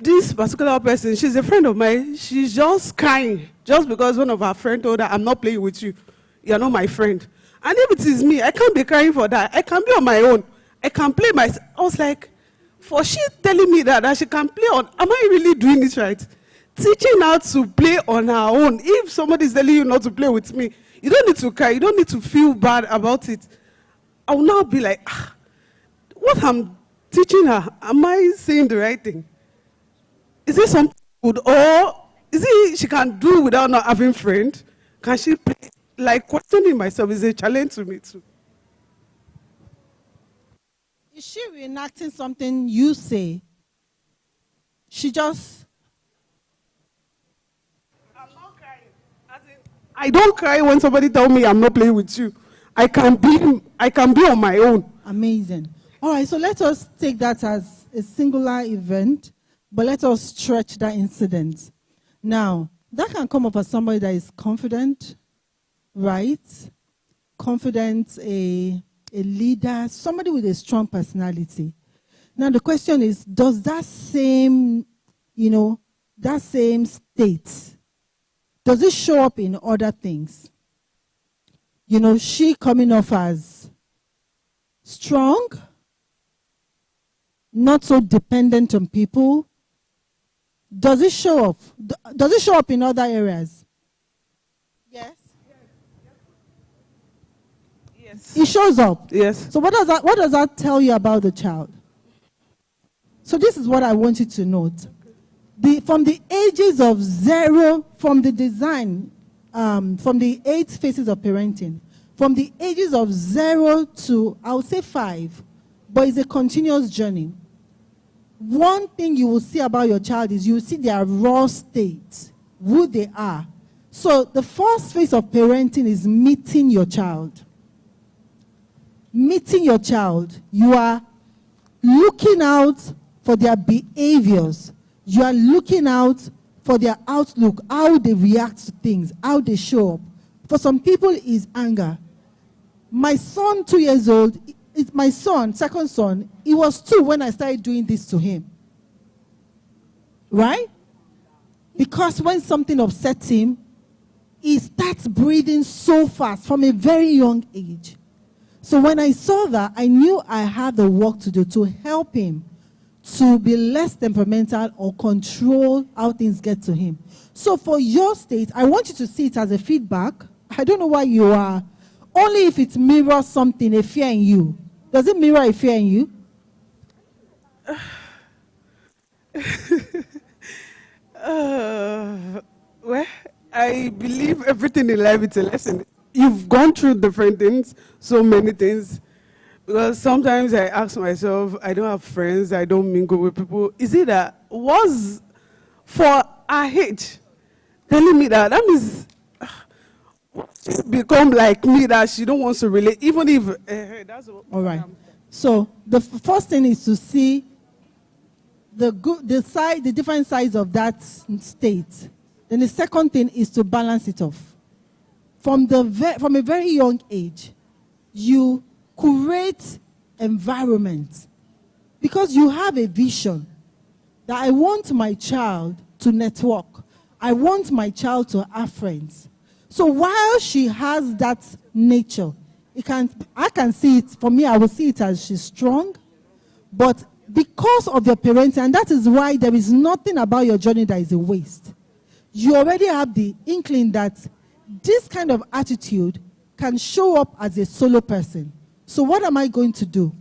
this particular person, she's a friend of mine, she's just crying just because one of her friends told her, I'm not playing with you. You're not my friend. And if it is me, I can't be crying for that. I can be on my own. I can play myself. I was like, for she telling me that she can play on, am I really doing it right? Teaching her to play on her own. If somebody is telling you not to play with me, you don't need to cry. You don't need to feel bad about it. I will now be like, what I'm teaching her, am I saying the right thing? Is it something good? Or is it she can do without not having friend? Can she play? Like, questioning myself is a challenge to me too. Is she reenacting something you say? She just... I'm not crying. I don't cry when somebody tells me I'm not playing with you. I can be on my own. Amazing. All right, so let us take that as a singular event, but let us stretch that incident. Now, that can come up as somebody that is confident, right? Confident, a leader, somebody with a strong personality. Now, the question is, does that same, that same state, does it show up in other things? She coming off as strong, not so dependent on people. Does it show up? Does it show up in other areas? Yes. Yes. It shows up. Yes. So what does that tell you about the child? So this is what I want you to note. From the ages of 0, from the design, from the 8 phases of parenting, from the ages of 0 to, I would say 5, but it's a continuous journey. One thing you will see about your child is you will see their raw state, who they are. So the first phase of parenting is meeting your child. Meeting your child. You are looking out for their behaviors. You are looking out for their outlook, how they react to things, how they show up. For some people, it's anger. My son, 2 years old, it's my son, second son, he was 2 when I started doing this to him. Right? Because when something upsets him, he starts breathing so fast from a very young age. So when I saw that, I knew I had the work to do to help him to be less temperamental or control how things get to him. So for your state, I want you to see it as a feedback. I don't know why you are. Only if it mirrors something, a fear in you. Does it mirror a fear in you? Well, I believe everything in life is a lesson. You've gone through different things, so many things. Because sometimes I ask myself, I don't have friends, I don't mingle with people. Is it that was for our age telling me that means she's become like me, that she don't want to relate, even if that's what. All right. So the first thing is to see the different sides of that state. Then the second thing is to balance it off. From a very young age, you create environment because you have a vision that I want my child to network. I want my child to have friends. So while she has that nature, I can see it, for me, I will see it as she's strong, but because of your parenting, and that is why there is nothing about your journey that is a waste. You already have the inkling that this kind of attitude can show up as a solo person. So what am I going to do?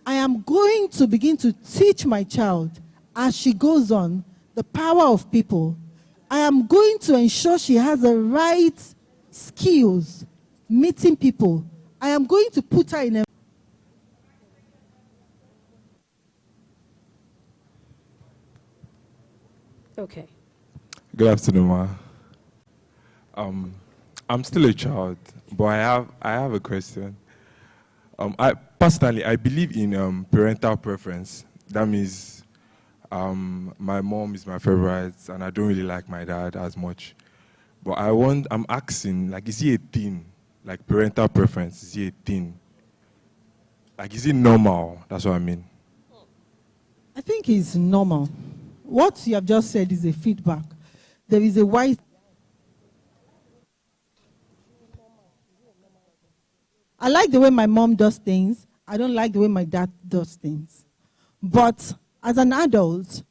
I am going to begin to teach my child as she goes on the power of people. I am going to ensure she has the right skills, meeting people. I am going to put her in a... Okay. Good afternoon, ma. I'm still a child, but I have a question. I believe in parental preference. That means my mom is my favorite, and I don't really like my dad as much. But I'm asking, like, is he a thing? Like, parental preference, is he a thing? Like, is it normal? That's what I mean. I think it's normal. What you have just said is a feedback. There is a wise... I like the way my mom does things. I don't like the way my dad does things. But as an adult,